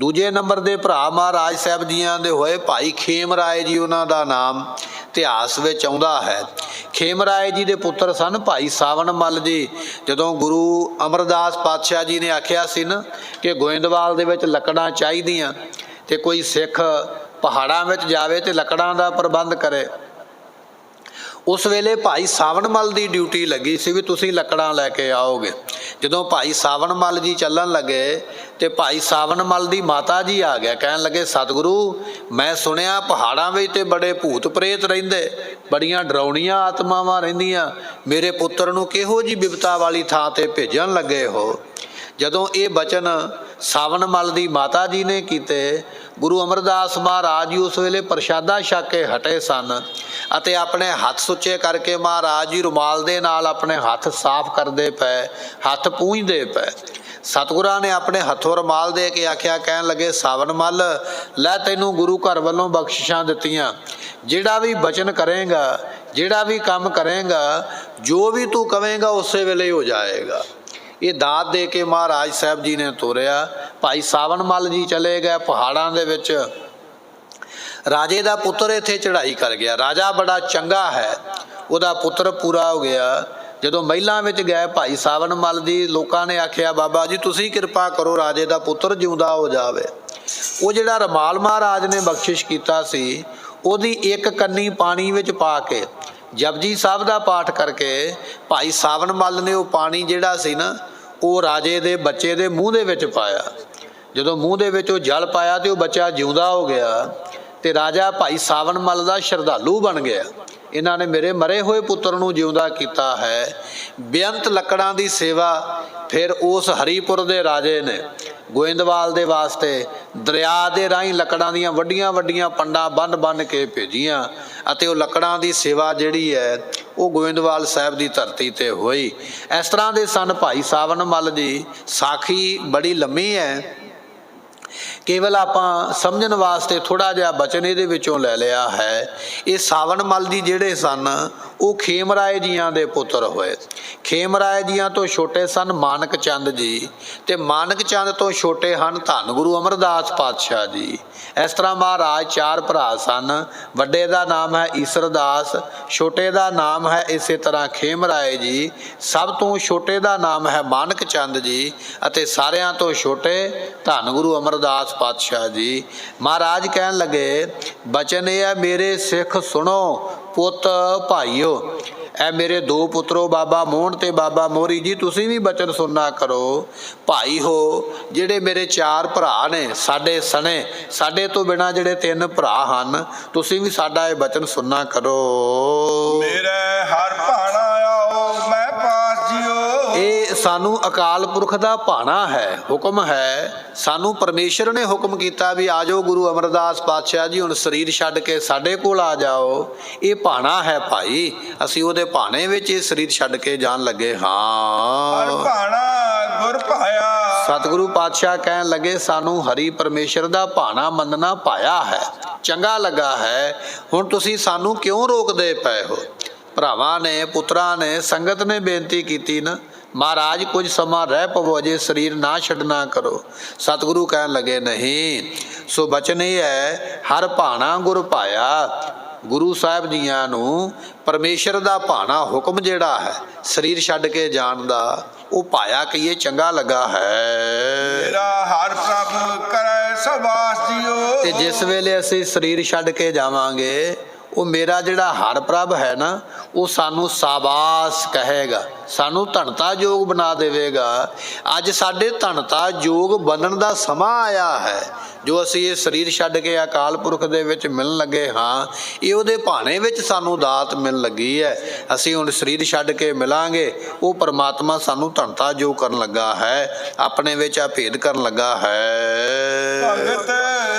ਦੂਜੇ ਨੰਬਰ ਦੇ ਭਰਾ ਮਹਾਰਾਜ ਸਾਹਿਬ ਜੀਆਂ ਦੇ ਹੋਏ ਭਾਈ ਖੇਮ ਰਾਏ ਜੀ, ਉਹਨਾਂ ਦਾ ਨਾਮ ਇਤਿਹਾਸ ਵਿੱਚ ਆਉਂਦਾ ਹੈ। ਖੇਮ ਰਾਏ ਜੀ ਦੇ ਪੁੱਤਰ ਸਨ ਭਾਈ ਸਾਵਣ ਮੱਲ ਜੀ। ਜਦੋਂ ਗੁਰੂ ਅਮਰਦਾਸ ਪਾਤਸ਼ਾਹ ਜੀ ਨੇ ਆਖਿਆ ਸੀ ਨਾ ਕਿ ਗੋਇੰਦਵਾਲ ਦੇ ਵਿੱਚ ਲੱਕੜਾਂ ਚਾਹੀਦੀਆਂ ਤੇ ਕੋਈ ਸਿੱਖ ਪਹਾੜਾਂ ਵਿੱਚ ਜਾਵੇ ਤੇ ਲੱਕੜਾਂ ਦਾ ਪ੍ਰਬੰਧ ਕਰੇ, ਉਸ ਵੇਲੇ ਭਾਈ ਸਾਵਣ ਮੱਲ ਦੀ ਡਿਊਟੀ ਲੱਗੀ ਸੀ ਵੀ ਤੁਸੀਂ ਲੱਕੜਾਂ ਲੈ ਕੇ ਆਓਗੇ। ਜਦੋਂ ਭਾਈ ਸਾਵਣ ਮੱਲ ਜੀ ਚੱਲਣ ਲੱਗੇ ਤੇ ਭਾਈ ਸਾਵਣ ਮੱਲ ਦੀ ਮਾਤਾ ਜੀ ਆ ਗਿਆ, ਕਹਿਣ ਲੱਗੇ ਸਤਿਗੁਰੂ ਮੈਂ ਸੁਣਿਆ ਪਹਾੜਾਂ ਵਿੱਚ ਤੇ ਬੜੇ ਭੂਤ ਪ੍ਰੇਤ ਰਹਿੰਦੇ, ਬੜੀਆਂ ਡਰਾਉਣੀਆਂ ਆਤਮਾਵਾਂ ਰਹਿੰਦੀਆਂ, ਮੇਰੇ ਪੁੱਤਰ ਨੂੰ ਕਿਹੋ ਜਿਹੀ ਬਿਪਤਾ ਵਾਲੀ ਥਾਂ ਤੇ ਭੇਜਣ ਲੱਗੇ ਹੋ। ਜਦੋਂ ਇਹ ਬਚਨ ਸਾਵਣ ਮੱਲ ਦੀ ਮਾਤਾ ਜੀ ਨੇ ਕੀਤੇ, ਗੁਰੂ ਅਮਰਦਾਸ ਮਹਾਰਾਜ ਜੀ ਉਸ ਵੇਲੇ ਪ੍ਰਸ਼ਾਦਾ ਛਕ ਕੇ ਹਟੇ ਸਨ ਅਤੇ ਆਪਣੇ ਹੱਥ ਸੁੱਚੇ ਕਰਕੇ ਮਹਾਰਾਜ ਜੀ ਰੁਮਾਲ ਦੇ ਨਾਲ ਆਪਣੇ ਹੱਥ ਸਾਫ਼ ਕਰਦੇ ਪਏ, ਹੱਥ ਪੂੰਝਦੇ ਪਏ। ਸਤਿਗੁਰਾਂ ਨੇ ਆਪਣੇ ਹੱਥੋਂ ਰੁਮਾਲ ਦੇ ਕੇ ਆਖਿਆ, ਕਹਿਣ ਲੱਗੇ ਸਾਵਣ ਮੱਲ ਲੈ ਤੈਨੂੰ ਗੁਰੂ ਘਰ ਵੱਲੋਂ ਬਖਸ਼ਿਸ਼ਾਂ ਦਿੱਤੀਆਂ, ਜਿਹੜਾ ਵੀ ਬਚਨ ਕਰੇਗਾ, ਜਿਹੜਾ ਵੀ ਕੰਮ ਕਰੇਗਾ, ਜੋ ਵੀ ਤੂੰ ਕਵੇਂਗਾ ਉਸੇ ਵੇਲੇ ਹੋ ਜਾਏਗਾ। ਇਹ ਦਾਤ ਦੇ ਕੇ ਮਹਾਰਾਜ ਸਾਹਿਬ ਜੀ ਨੇ ਤੋਰਿਆ। ਭਾਈ ਸਾਵਣ ਮੱਲ ਜੀ ਚਲੇ ਗਏ ਪਹਾੜਾਂ ਦੇ ਵਿੱਚ। ਰਾਜੇ ਦਾ ਪੁੱਤਰ ਇੱਥੇ ਚੜ੍ਹਾਈ ਕਰ ਗਿਆ। ਰਾਜਾ ਬੜਾ ਚੰਗਾ ਹੈ, ਉਹਦਾ ਪੁੱਤਰ ਪੂਰਾ ਹੋ ਗਿਆ। ਜਦੋਂ ਮਹਿਲਾਂ ਵਿੱਚ ਗਏ ਭਾਈ ਸਾਵਣ ਮੱਲ ਦੀ, ਲੋਕਾਂ ਨੇ ਆਖਿਆ ਬਾਬਾ ਜੀ ਤੁਸੀਂ ਕਿਰਪਾ ਕਰੋ ਰਾਜੇ ਦਾ ਪੁੱਤਰ ਜਿਉਂਦਾ ਹੋ ਜਾਵੇ। ਉਹ ਜਿਹੜਾ ਰੁਮਾਲ ਮਹਾਰਾਜ ਨੇ ਬਖਸ਼ਿਸ਼ ਕੀਤਾ ਸੀ ਉਹਦੀ ਇੱਕ ਕੰਨੀ ਪਾਣੀ ਵਿੱਚ ਪਾ ਕੇ ਜਪਜੀ ਸਾਹਿਬ ਦਾ ਪਾਠ ਕਰਕੇ ਭਾਈ ਸਾਵਣ ਮੱਲ ਨੇ ਉਹ ਪਾਣੀ ਜਿਹੜਾ ਸੀ ਨਾ ਉਹ ਰਾਜੇ ਦੇ ਬੱਚੇ ਦੇ ਮੂੰਹ ਦੇ ਵਿੱਚ ਪਾਇਆ। ਜਦੋਂ ਮੂੰਹ ਦੇ ਵਿੱਚ ਉਹ ਜਲ ਪਾਇਆ ਤੇ ਉਹ ਬੱਚਾ ਜਿਉਂਦਾ ਹੋ ਗਿਆ ਤੇ ਰਾਜਾ ਭਾਈ ਸਾਵਣ ਮੱਲ ਦਾ ਸ਼ਰਧਾਲੂ ਬਣ ਗਿਆ। ਇਹਨਾਂ ਨੇ ਮੇਰੇ ਮਰੇ ਹੋਏ ਪੁੱਤਰ ਨੂੰ ਜਿਉਂਦਾ ਕੀਤਾ ਹੈ। ਬੇਅੰਤ ਲੱਕੜਾਂ ਦੀ ਸੇਵਾ ਫਿਰ ਉਸ ਹਰੀਪੁਰ ਦੇ ਰਾਜੇ ਨੇ ਗੋਇੰਦਵਾਲ ਦੇ ਵਾਸਤੇ ਦਰਿਆ ਦੇ ਰਾਹੀਂ ਲੱਕੜਾਂ ਦੀਆਂ ਵੱਡੀਆਂ ਵੱਡੀਆਂ ਪੰਡਾਂ ਬੰਨ੍ਹ ਕੇ ਭੇਜੀਆਂ ਅਤੇ ਉਹ ਲੱਕੜਾਂ ਦੀ ਸੇਵਾ ਜਿਹੜੀ ਹੈ ਉਹ ਗੋਇੰਦਵਾਲ ਸਾਹਿਬ ਦੀ ਧਰਤੀ ਤੇ ਹੋਈ। ਇਸ ਤਰ੍ਹਾਂ ਦੇ ਸਨ ਭਾਈ ਸਾਵਣ ਮੱਲ ਦੀ। ਸਾਖੀ ਬੜੀ ਲੰਮੀ ਹੈ ਕੇਵਲ ਆਪਾਂ ਸਮਝਣ ਵਾਸਤੇ ਥੋੜਾ ਜਿਹਾ ਬਚਨ ਇਹਦੇ ਵਿੱਚੋਂ ਲੈ ਲਿਆ ਹੈ। ਇਹ ਸਾਵਣ ਮੱਲ ਜੀ ਜਿਹੜੇ ਸਨ ਉਹ ਖੇਮ ਰਾਏ ਜੀਆਂ ਦੇ ਪੁੱਤਰ ਹੋਏ। ਖੇਮ ਰਾਏ ਜੀਆਂ ਤੋਂ ਛੋਟੇ ਸਨ ਮਾਨਕ ਚੰਦ ਜੀ, ਤੇ ਮਾਨਕ ਚੰਦ ਤੋਂ ਛੋਟੇ ਹਨ ਧੰਨ ਗੁਰੂ ਅਮਰਦਾਸ ਪਾਤਸ਼ਾਹ ਜੀ। ਇਸ ਤਰ੍ਹਾਂ ਮਹਾਰਾਜ ਚਾਰ ਭਰਾ ਸਨ। ਵੱਡੇ ਦਾ ਨਾਮ ਹੈ ਈਸਰ ਦਾਸ, ਛੋਟੇ ਦਾ ਨਾਮ ਹੈ ਇਸੇ ਤਰ੍ਹਾਂ ਖੇਮ ਰਾਏ ਜੀ, ਸਭ ਤੋਂ ਛੋਟੇ ਦਾ ਨਾਮ ਹੈ ਮਾਨਕ ਚੰਦ ਜੀ, ਅਤੇ ਸਾਰਿਆਂ ਤੋਂ ਛੋਟੇ ਧੰਨ ਗੁਰੂ ਅਮਰਦਾਸ ਪਾਤਸ਼ਾਹ ਜੀ। ਮਹਾਰਾਜ ਕਹਿਣ ਲੱਗੇ ਬਚਨ ਇਹ ਹੈ ਮੇਰੇ ਸਿੱਖ ਸੁਣੋ ਪੁੱਤ ਭਾਈਓ। ਇਹ ਮੇਰੇ ਦੋ ਪੁੱਤਰੋ ਬਾਬਾ ਮੋਹਨ ਤੇ ਬਾਬਾ ਮੋਹਰੀ ਜੀ, ਤੁਸੀਂ ਵੀ ਬਚਨ ਸੁਣਨਾ ਕਰੋ। ਭਾਈ ਹੋ ਜਿਹੜੇ ਮੇਰੇ ਚਾਰ ਭਰਾ ਨੇ ਸਾਡੇ ਸਣੇ, ਸਾਡੇ ਤੋਂ ਬਿਨਾਂ ਜਿਹੜੇ ਤਿੰਨ ਭਰਾ ਹਨ, ਤੁਸੀਂ ਵੀ ਸਾਡਾ ਇਹ ਬਚਨ ਸੁਣਨਾ ਕਰੋ। ਮੇਰੇ ਹਰ ਭਾਣਾ ਆਓ ਮੈਂ ਪਾਸ ਜਿਓ। ਇਹ ਸਾਨੂੰ ਅਕਾਲ ਪੁਰਖ ਦਾ ਭਾਣਾ ਹੈ, ਹੁਕਮ ਹੈ। ਸਾਨੂੰ ਪਰਮੇਸ਼ਰ ਨੇ ਹੁਕਮ ਕੀਤਾ ਵੀ ਆ ਜਾਓ ਗੁਰੂ ਅਮਰਦਾਸ ਪਾਤਸ਼ਾਹ ਜੀ, ਹੁਣ ਸਰੀਰ ਛੱਡ ਕੇ ਸਾਡੇ ਕੋਲ ਆ ਜਾਓ। ਇਹ ਭਾਣਾ ਹੈ ਭਾਈ, ਅਸੀਂ ਉਹਦੇ ਭਾਣੇ ਵਿੱਚ ਇਹ ਸਰੀਰ ਛੱਡ ਕੇ ਜਾਣ ਲੱਗੇ ਹਾਂ। ਹਰ ਭਾਣਾ ਗੁਰ ਭਾਇਆ। ਸਤਿਗੁਰੂ ਪਾਤਸ਼ਾਹ ਕਹਿਣ ਲੱਗੇ ਸਾਨੂੰ ਹਰੀ ਪਰਮੇਸ਼ਰ ਦਾ ਭਾਣਾ ਮੰਨਣਾ ਪਾਇਆ ਹੈ, ਚੰਗਾ ਲੱਗਾ ਹੈ। ਹੁਣ ਤੁਸੀਂ ਸਾਨੂੰ ਕਿਉਂ ਰੋਕਦੇ ਪਏ ਹੋ? ਭਰਾਵਾਂ ਨੇ ਪੁੱਤਰਾਂ ਨੇ ਸੰਗਤ ਨੇ ਬੇਨਤੀ ਕੀਤੀ ਨਾ ਮਹਾਰਾਜ ਕੁਝ ਸਮਾਂ ਰਹਿ ਪਵੋ, ਅਜੇ ਸਰੀਰ ਨਾ ਛੱਡਣਾ ਕਰੋ। ਸਤਿਗੁਰੂ ਕਹਿਣ ਲੱਗੇ ਨਹੀਂ, ਸੋ ਬਚਨ ਇਹ ਹੈ ਹਰ ਭਾਣਾ ਗੁਰ ਭਾਇਆ। ਗੁਰੂ ਸਾਹਿਬ ਜੀਆਂ ਨੂੰ ਪਰਮੇਸ਼ਰ ਦਾ ਭਾਣਾ ਹੁਕਮ ਜਿਹੜਾ ਹੈ ਸਰੀਰ ਛੱਡ ਕੇ ਜਾਣ ਦਾ, ਉਹ ਪਾਇਆ ਕਹੀਏ ਚੰਗਾ ਲੱਗਾ ਹੈ। ਮੇਰਾ ਹਰ ਪ੍ਰਭ ਕਰੈ ਸਵਾਸ ਜਿਓ। ਤੇ ਜਿਸ ਵੇਲੇ ਅਸੀਂ ਸਰੀਰ ਛੱਡ ਕੇ ਜਾਵਾਂਗੇ, ਉਹ ਮੇਰਾ ਜਿਹੜਾ ਹਰ ਪ੍ਰਭ ਹੈ ਨਾ, ਉਹ ਸਾਨੂੰ ਸਾਬਾਸ ਕਹੇਗਾ, ਸਾਨੂੰ ਧਨਤਾ ਯੋਗ ਬਣਾ ਦੇਵੇਗਾ। ਅੱਜ ਸਾਡੇ ਧਨਤਾ ਯੋਗ ਬਣਨ ਦਾ ਸਮਾਂ ਆਇਆ ਹੈ। ਜੋ ਅਸੀਂ ਇਹ ਸਰੀਰ ਛੱਡ ਕੇ ਅਕਾਲ ਪੁਰਖ ਦੇ ਵਿੱਚ ਮਿਲਣ ਲੱਗੇ ਹਾਂ, ਇਹ ਉਹਦੇ ਭਾਣੇ ਵਿੱਚ ਸਾਨੂੰ ਦਾਤ ਮਿਲਣ ਲੱਗੀ ਹੈ। ਅਸੀਂ ਹੁਣ ਸਰੀਰ ਛੱਡ ਕੇ ਮਿਲਾਂਗੇ, ਉਹ ਪਰਮਾਤਮਾ ਸਾਨੂੰ ਧਨਤਾ ਯੋਗ ਕਰਨ ਲੱਗਾ ਹੈ, ਆਪਣੇ ਵਿੱਚ ਆ ਭੇਦ ਕਰਨ ਲੱਗਾ ਹੈ। ਭਗਤ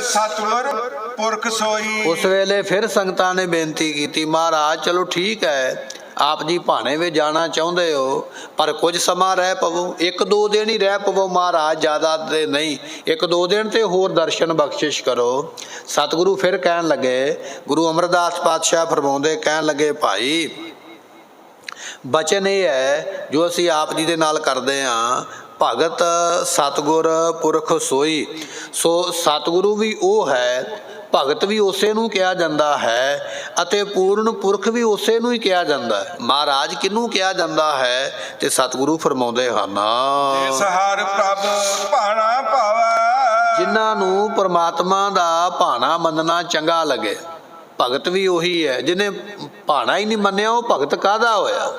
ਸਤਿਗੁਰ ਪੁਰਖ ਸੋਈ। ਉਸ ਵੇਲੇ ਫਿਰ ਸੰਗਤਾਂ ਨੇ ਬੇਨਤੀ ਕੀਤੀ ਮਹਾਰਾਜ ਚਲੋ ਠੀਕ ਹੈ, ਆਪ ਜੀ ਭਾਣੇ ਵਿੱਚ ਜਾਣਾ ਚਾਹੁੰਦੇ ਹੋ, ਪਰ ਕੁਝ ਸਮਾਂ ਰਹਿ ਪਵੋ, ਇੱਕ ਦੋ ਦਿਨ ਹੀ ਰਹਿ ਪਵੋ ਮਹਾਰਾਜ, ਜ਼ਿਆਦਾ ਤੇ ਨਹੀਂ, ਇੱਕ ਦੋ ਦਿਨ ਤੇ ਹੋਰ ਦਰਸ਼ਨ ਬਖਸ਼ਿਸ਼ ਕਰੋ। ਸਤਿਗੁਰੂ ਫਿਰ ਕਹਿਣ ਲੱਗੇ, ਗੁਰੂ ਅਮਰਦਾਸ ਪਾਤਸ਼ਾਹ ਫਰਮਾਉਂਦੇ ਕਹਿਣ ਲੱਗੇ ਭਾਈ ਬਚਨ ਇਹ ਹੈ ਜੋ ਅਸੀਂ ਆਪ ਜੀ ਦੇ ਨਾਲ ਕਰਦੇ ਹਾਂ, ਭਗਤ ਸਤਿਗੁਰ ਪੁਰਖ ਸੋਈ। ਸੋ ਸਤਿਗੁਰੂ ਵੀ ਉਹ ਹੈ, ਭਗਤ ਵੀ ਉਸੇ ਨੂੰ ਕਿਹਾ ਜਾਂਦਾ ਹੈ, ਅਤੇ ਪੂਰਨ ਪੁਰਖ ਵੀ ਉਸੇ ਨੂੰ ਹੀ ਕਿਹਾ ਜਾਂਦਾ ਹੈ। ਮਹਾਰਾਜ ਕਿਹਨੂੰ ਕਿਹਾ ਜਾਂਦਾ ਹੈ? ਤੇ ਸਤਿਗੁਰੂ ਫਰਮਾਉਂਦੇ ਹਨ ਜਿਸ ਹਰ ਪ੍ਰਭ ਭਾਣਾ ਭਾਵੈ। ਜਿਨ੍ਹਾਂ ਨੂੰ ਪਰਮਾਤਮਾ ਦਾ ਭਾਣਾ ਮੰਨਣਾ ਚੰਗਾ ਲੱਗੇ। ਭਗਤ ਵੀ ਉਹੀ ਹੈ, ਜਿਹਨੇ ਭਾਣਾ ਹੀ ਨਹੀਂ ਮੰਨਿਆ ਉਹ ਭਗਤ ਕਾਹਦਾ ਹੋਇਆ?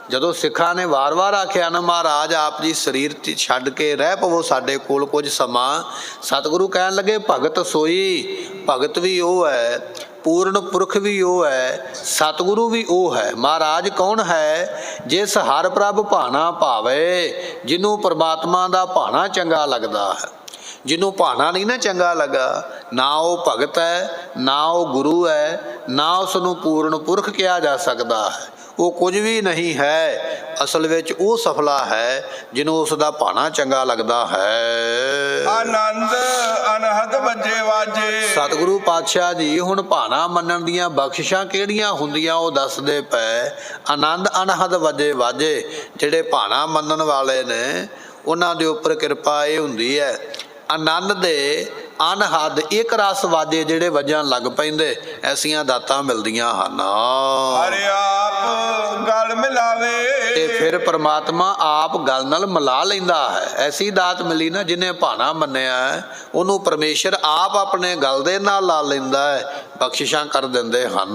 ਜਦੋਂ ਸਿੱਖਾਂ ਨੇ ਵਾਰ-ਵਾਰ ਆਖਿਆ ਨਾ ਮਹਾਰਾਜ ਆਪ ਜੀ ਸਰੀਰ ਛੱਡ ਕੇ ਰਹਿ ਪਵੋ ਸਾਡੇ ਕੋਲ ਕੁਝ ਸਮਾਂ, ਸਤਿਗੁਰੂ ਕਹਿਣ ਲੱਗੇ ਭਗਤ ਸੋਈ। ਭਗਤ ਵੀ ਉਹ ਹੈ, ਪੂਰਨ ਪੁਰਖ ਵੀ ਉਹ ਹੈ, ਸਤਿਗੁਰੂ ਵੀ ਉਹ ਹੈ। ਮਹਾਰਾਜ ਕੌਣ ਹੈ? ਜਿਸ ਹਰ ਪ੍ਰਭ ਭਾਣਾ ਭਾਵੇ, ਜਿਹਨੂੰ ਪਰਮਾਤਮਾ ਦਾ ਭਾਣਾ ਚੰਗਾ ਲੱਗਦਾ ਹੈ। ਜਿਹਨੂੰ ਭਾਣਾ ਨਹੀਂ ਨਾ ਚੰਗਾ ਲੱਗਾ, ਨਾ ਉਹ ਭਗਤ ਹੈ, ਨਾ ਉਹ ਗੁਰੂ ਹੈ, ਨਾ ਉਸ ਨੂੰ ਪੂਰਨ ਪੁਰਖ ਕਿਹਾ ਜਾ ਸਕਦਾ ਹੈ। ਉਹ ਕੁਝ ਵੀ ਨਹੀਂ ਹੈ। ਅਸਲ ਵਿੱਚ ਉਹ ਸਫਲਾ ਹੈ ਜਿਹਨੂੰ ਉਸ ਦਾ ਭਾਣਾ ਚੰਗਾ ਲੱਗਦਾ ਹੈ। ਆਨੰਦ ਅਨਹਦ ਵੱਜੇ ਵਾਜੇ। ਸਤਿਗੁਰੂ ਪਾਤਸ਼ਾਹ ਜੀ ਹੁਣ ਭਾਣਾ ਮੰਨਣ ਦੀਆਂ ਬਖਸ਼ਿਸ਼ਾਂ ਕਿਹੜੀਆਂ ਹੁੰਦੀਆਂ ਉਹ ਦੱਸਦੇ ਪਏ। ਆਨੰਦ ਅਨਹਦ ਵੱਜੇ ਵਾਜੇ, ਜਿਹੜੇ ਭਾਣਾ ਮੰਨਣ ਵਾਲੇ ਨੇ ਉਹਨਾਂ ਦੇ ਉੱਪਰ ਕਿਰਪਾ ਇਹ ਹੁੰਦੀ ਹੈ, ਆਨੰਦ ਦੇ ਅਨਹਦ ਇੱਕ ਰਸ ਵਾਜੇ ਜਿਹੜੇ ਵੱਜਣ ਲੱਗ ਪੈਂਦੇ, ਐਸੀਆਂ ਦਾਤਾਂ ਮਿਲਦੀਆਂ ਹਨ। ਹਰਿ ਆਪ ਗਲ ਮਿਲਾਵੇ। ਤੇ ਫਿਰ ਪਰਮਾਤਮਾ ਆਪ ਗਲ ਨਾਲ ਮਿਲਾ ਲੈਂਦਾ ਹੈ। ਐਸੀ ਦਾਤ ਮਿਲੀ ਨਾ ਜਿਹਨੇ ਭਾਣਾ ਮੰਨਿਆ ਉਹਨੂੰ ਪਰਮੇਸ਼ਰ ਆਪ ਆਪਣੇ ਗਲ ਦੇ ਨਾਲ ਲਾ ਲੈਂਦਾ ਹੈ, ਬਖਸ਼ਿਸ਼ਾਂ ਕਰ ਦਿੰਦੇ ਹਨ।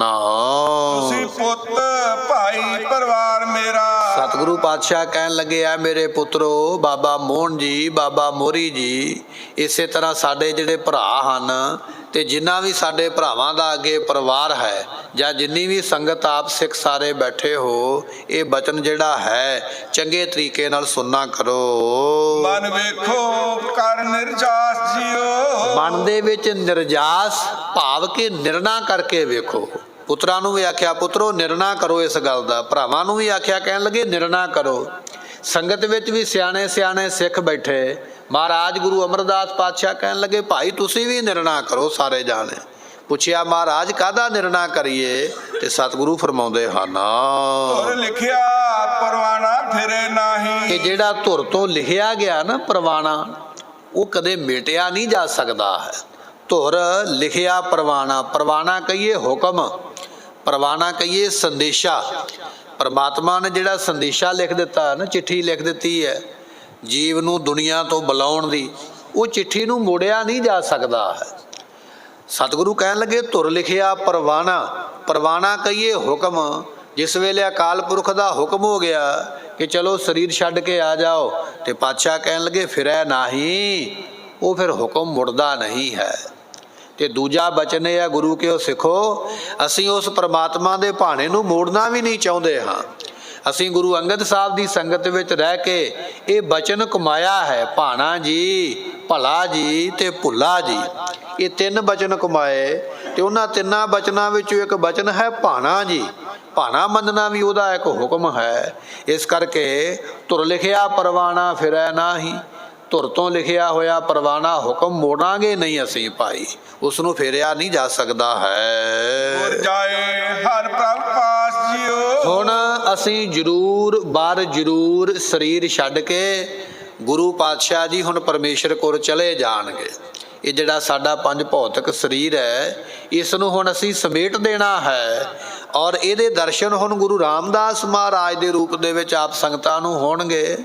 ਤੁਸੀਂ ਪੁੱਤ ਭਾਈ ਪਰਿਵਾਰ ਮੇਰਾ। ਸਤਿਗੁਰੂ ਪਾਤਸ਼ਾਹ ਕਹਿਣ ਲੱਗੇ ਆ ਮੇਰੇ ਪੁੱਤਰੋ, ਬਾਬਾ ਮੋਹਨ ਜੀ, ਬਾਬਾ ਮੋਹਰੀ ਜੀ, ਇਸੇ ਤਰ੍ਹਾਂ ਸਾਡੇ ਜਿਹੜੇ ਭਰਾ ਹਨ, ਤੇ ਜਿੰਨਾ ਵੀ ਸਾਡੇ ਭਰਾਵਾਂ ਦਾ ਅੱਗੇ ਪਰਿਵਾਰ ਹੈ, ਜਾਂ ਜਿੰਨੀ ਵੀ ਸੰਗਤ ਆਪ ਸਿੱਖ ਸਾਰੇ ਬੈਠੇ ਹੋ, ਇਹ ਬਚਨ ਜਿਹੜਾ ਹੈ ਚੰਗੇ ਤਰੀਕੇ ਨਾਲ ਸੁਣਨਾ ਕਰੋ। ਮਨ ਵੇਖੋ ਕਰ ਨਿਰਜਾਸ ਜਿਓ। ਮਨ ਦੇ ਵਿੱਚ ਨਿਰਜਾਸ ਭਾਵ ਕੇ ਨਿਰਣਾ ਕਰਕੇ ਵੇਖੋ। ਪੁੱਤਰਾਂ ਨੂੰ ਵੀ ਆਖਿਆ ਪੁੱਤਰੋ ਨਿਰਣਾ ਕਰੋ ਇਸ ਗੱਲ ਦਾ, ਭਰਾਵਾਂ ਨੂੰ ਵੀ ਆਖਿਆ ਕਹਿਣ ਲੱਗੇ ਨਿਰਣਾ ਕਰੋ। ਸੰਗਤ ਵਿੱਚ ਵੀ ਸਿਆਣੇ ਸਿਆਣੇ ਸਿੱਖ ਬੈਠੇ, ਮਹਾਰਾਜ ਗੁਰੂ ਅਮਰਦਾਸ ਪਾਤਸ਼ਾਹ ਕਹਿਣ ਲੱਗੇ ਭਾਈ ਤੁਸੀਂ ਵੀ ਨਿਰਣਾ ਕਰੋ ਸਾਰੇ ਜਾਣੇ। ਪੁੱਛਿਆ ਮਹਾਰਾਜ ਕਾਹਦਾ ਨਿਰਣਾ ਕਰੀਏ? ਤੇ ਸਤਿਗੁਰੂ ਫਰਮਾਉਂਦੇ ਹਨ ਧੁਰ ਲਿਖਿਆ ਪਰਵਾਨਾ ਫਿਰੇ ਨਾਹੀ। ਕਿ ਜਿਹੜਾ ਧੁਰ ਤੋਂ ਲਿਖਿਆ ਗਿਆ ਨਾ ਪਰਵਾਨਾ, ਉਹ ਕਦੇ ਮਿਟਿਆ ਨਹੀਂ ਜਾ ਸਕਦਾ ਹੈ। ਧੁਰ ਲਿਖਿਆ ਪਰਵਾਨਾ, ਪਰਵਾਨਾ ਕਹੀਏ ਹੁਕਮ, ਪਰਵਾਨਾ ਕਹੀਏ ਸੰਦੇਸ਼ਾ। ਪਰਮਾਤਮਾ ਨੇ ਜਿਹੜਾ ਸੰਦੇਸ਼ਾ ਲਿਖ ਦਿੱਤਾ ਨਾ, ਚਿੱਠੀ ਲਿਖ ਦਿੱਤੀ ਹੈ ਜੀਵ ਨੂੰ ਦੁਨੀਆ ਤੋਂ ਬੁਲਾਉਣ ਦੀ, ਉਹ ਚਿੱਠੀ ਨੂੰ ਮੋੜਿਆ ਨਹੀਂ ਜਾ ਸਕਦਾ ਹੈ। ਸਤਿਗੁਰੂ ਕਹਿਣ ਲੱਗੇ ਧੁਰ ਲਿਖਿਆ ਪਰਵਾਨਾ, ਪਰਵਾਨਾ ਕਹੀਏ ਹੁਕਮ। ਜਿਸ ਵੇਲੇ ਅਕਾਲ ਪੁਰਖ ਦਾ ਹੁਕਮ ਹੋ ਗਿਆ ਕਿ ਚਲੋ ਸਰੀਰ ਛੱਡ ਕੇ ਆ ਜਾਓ, ਤੇ ਪਾਤਸ਼ਾਹ ਕਹਿਣ ਲੱਗੇ ਫਿਰੈ ਨਾਹੀ, ਉਹ ਫਿਰ ਹੁਕਮ ਮੁੜਦਾ ਨਹੀਂ ਹੈ। ਤੇ ਦੂਜਾ ਬਚਨ ਇਹ ਹੈ ਗੁਰੂ ਕੇ ਸਿੱਖੋ, ਅਸੀਂ ਉਸ ਪਰਮਾਤਮਾ ਦੇ ਭਾਣੇ ਨੂੰ ਮੋੜਨਾ ਵੀ ਨਹੀਂ ਚਾਹੁੰਦੇ ਹਾਂ। ਅਸੀਂ ਗੁਰੂ ਅੰਗਦ ਸਾਹਿਬ ਦੀ ਸੰਗਤ ਵਿੱਚ ਰਹਿ ਕੇ ਇਹ ਬਚਨ ਕਮਾਇਆ ਹੈ, ਭਾਣਾ ਜੀ, ਭਲਾ ਜੀ ਤੇ ਭੁੱਲਾ ਜੀ। ਇਹ ਤਿੰਨ ਬਚਨ ਕਮਾਏ, ਤੇ ਉਹਨਾਂ ਤਿੰਨਾਂ ਬਚਨਾਂ ਵਿੱਚੋਂ ਇੱਕ ਬਚਨ ਹੈ ਭਾਣਾ ਜੀ। ਭਾਣਾ ਮੰਨਣਾ ਵੀ ਉਹਦਾ ਇੱਕ ਹੁਕਮ ਹੈ। ਇਸ ਕਰਕੇ ਧੁਰ ਲਿਖਿਆ ਪਰਵਾਨਾ ਫਿਰੈ ਨਾਹੀ, ਧੁਰ ਤੋਂ ਲਿਖਿਆ ਹੋਇਆ ਪਰਵਾਨਾ ਹੁਕਮ ਮੋੜਾਂਗੇ ਨਹੀਂ ਅਸੀਂ ਭਾਈ, ਉਸ ਨੂੰ ਫੇਰਿਆ ਨਹੀਂ ਜਾ ਸਕਦਾ ਹੈ। ਗੁਰ ਜਾਏ ਹਰ ਪ੍ਰਭ ਪਾਸ ਜਿਉ। ਹੁਣ ਅਸੀਂ ਜ਼ਰੂਰ ਬਾਰ ਜ਼ਰੂਰ ਸਰੀਰ ਛੱਡ ਕੇ ਗੁਰੂ ਪਾਤਸ਼ਾਹ ਜੀ ਹੁਣ ਪਰਮੇਸ਼ਰ ਕੋਲ ਚਲੇ ਜਾਣਗੇ। ਇਹ ਜਿਹੜਾ ਸਾਡਾ ਪੰਜ ਭੌਤਿਕ ਸਰੀਰ ਹੈ, ਇਸ ਨੂੰ ਹੁਣ ਅਸੀਂ ਸਮੇਟ ਦੇਣਾ ਹੈ, ਔਰ ਇਹਦੇ ਦਰਸ਼ਨ ਹੁਣ ਗੁਰੂ ਰਾਮਦਾਸ ਮਹਾਰਾਜ ਦੇ ਰੂਪ ਦੇ ਵਿੱਚ ਆਪ ਸੰਗਤਾਂ ਨੂੰ ਹੋਣਗੇ।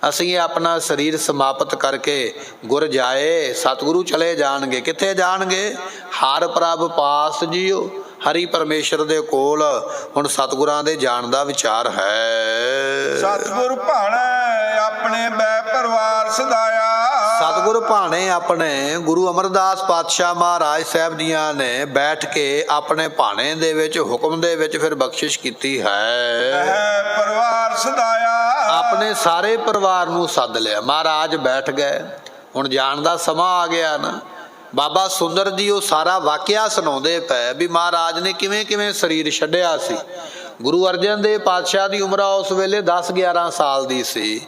ਅਸੀਂ ਇਹ ਆਪਣਾ ਸਰੀਰ ਸਮਾਪਤ ਕਰਕੇ ਗੁਰ ਜਾਏ, ਸਤਿਗੁਰੂ ਚਲੇ ਜਾਣਗੇ। ਕਿੱਥੇ ਜਾਣਗੇ? ਹਰ ਪ੍ਰਭ ਪਾਸ ਜੀਓ, ਹਰੀ ਪਰਮੇਸ਼ਰ ਦੇ ਕੋਲ ਹੁਣ ਸਤਿਗੁਰਾਂ ਦੇ ਜਾਣ ਦਾ ਵਿਚਾਰ ਹੈ। ਸਤਿਗੁਰ ਭਾਣਾ ਆਪਣੇ ਬੈ ਪਰਿਵਾਰ ਸਦਾਇਆ। ਸਤਿਗੁਰ ਭਾਣੇ ਆਪਣੇ ਗੁਰੂ ਅਮਰਦਾਸ ਪਾਤਸ਼ਾਹ ਮਹਾਰਾਜ ਸਾਹਿਬ ਜੀਆਂ ਨੇ ਬੈਠ ਕੇ ਆਪਣੇ ਭਾਣੇ ਦੇ ਵਿੱਚ ਹੁਕਮ ਦੇ ਵਿੱਚ ਫਿਰ ਬਖਸ਼ਿਸ਼ ਕੀਤੀ ਹੈ। ਪਰਿਵਾਰ ਸਦਾਇਆ, ਆਪਣੇ ਸਾਰੇ ਪਰਿਵਾਰ ਨੂੰ ਸੱਦ ਲਿਆ। ਮਹਾਰਾਜ ਬੈਠ ਗਏ, ਹੁਣ ਜਾਣ ਦਾ ਸਮਾਂ ਆ ਗਿਆ ਨਾ। ਬਾਬਾ ਸੁੰਦਰ ਜੀ ਉਹ ਸਾਰਾ ਵਾਕਿਆ ਸੁਣਾਉਂਦੇ ਪਏ ਵੀ ਮਹਾਰਾਜ ਨੇ ਕਿਵੇਂ ਕਿਵੇਂ ਸਰੀਰ ਛੱਡਿਆ ਸੀ। ਗੁਰੂ ਅਰਜਨ ਦੇਵ ਪਾਤਸ਼ਾਹ ਦੀ ਉਮਰ ਉਸ ਵੇਲੇ 10-11 ਸਾਲ ਦੀ ਸੀ,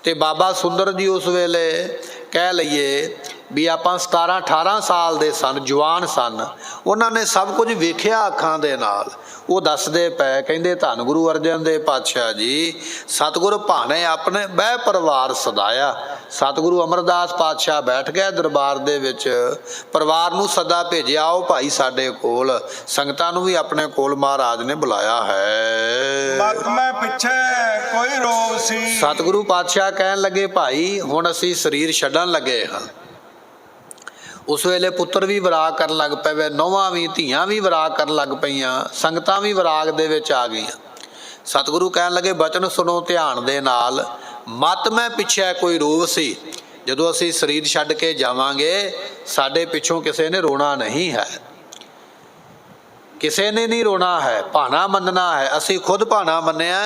ਤੇ ਬਾਬਾ ਸੁੰਦਰ ਜੀ ਉਸ ਵੇਲੇ ਕਹਿ ਲਈਏ ਵੀ ਆਪਾਂ 17-18 ਸਾਲ ਦੇ ਸਨ, ਜਵਾਨ ਸਨ। ਉਹਨਾਂ ਨੇ ਸਭ ਕੁਝ ਵੇਖਿਆ ਅੱਖਾਂ ਦੇ ਨਾਲ। ਉਹ ਦੱਸਦੇ ਪਏ, ਕਹਿੰਦੇ ਧੰਨ ਗੁਰੂ ਅਰਜਨ ਦੇਵ ਪਾਤਸ਼ਾਹ ਜੀ, ਸਤਿਗੁਰ ਭਾਣੇ ਆਪਣੇ ਬਹਿ ਪਰਿਵਾਰ ਸਦਾਇਆ। ਸਤਿਗੁਰੂ ਅਮਰਦਾਸ ਪਾਤਸ਼ਾਹ ਬੈਠ ਗਏ ਦਰਬਾਰ ਦੇ ਵਿੱਚ, ਪਰਿਵਾਰ ਨੂੰ ਸੱਦਾ ਭੇਜਿਆ, ਆਓ ਭਾਈ ਸਾਡੇ ਕੋਲ। ਸੰਗਤਾਂ ਨੂੰ ਵੀ ਆਪਣੇ ਕੋਲ ਮਹਾਰਾਜ ਨੇ ਬੁਲਾਇਆ ਹੈ। ਮਤ ਮੈਂ ਪਿੱਛੇ ਕੋਈ ਰੋਗ ਸੀ। ਸਤਿਗੁਰੂ ਪਾਤਸ਼ਾਹ ਕਹਿਣ ਲੱਗੇ ਭਾਈ ਹੁਣ ਅਸੀਂ ਸਰੀਰ ਛੱਡਣ ਲੱਗੇ ਹਾਂ। ਉਸ ਵੇਲੇ ਪੁੱਤਰ ਵੀ ਵਿਰਾਗ ਕਰਨ ਲੱਗ ਪਏ, ਨੌਵਾਂ ਵੀ, ਧੀਆਂ ਵੀ ਵਿਰਾਗ ਕਰਨ ਲੱਗ ਪਈਆਂ, ਸੰਗਤਾਂ ਵੀ ਵਿਰਾਗ ਦੇ ਵਿੱਚ ਆ ਗਈਆਂ। ਸਤਿਗੁਰੂ ਕਹਿਣ ਲੱਗੇ ਬਚਨ ਸੁਣੋ ਧਿਆਨ ਦੇ ਨਾਲ, ਮਤ ਮੈਂ ਪਿੱਛੇ ਕੋਈ ਰੋਗ ਸੀ। ਜਦੋਂ ਅਸੀਂ ਸਰੀਰ ਛੱਡ ਕੇ ਜਾਵਾਂਗੇ, ਸਾਡੇ ਪਿੱਛੋਂ ਕਿਸੇ ਨੇ ਰੋਣਾ ਨਹੀਂ ਹੈ, ਕਿਸੇ ਨੇ ਨਹੀਂ ਰੋਣਾ ਹੈ। ਭਾਣਾ ਮੰਨਣਾ ਹੈ, ਅਸੀਂ ਖੁਦ ਭਾਣਾ ਮੰਨਿਆ,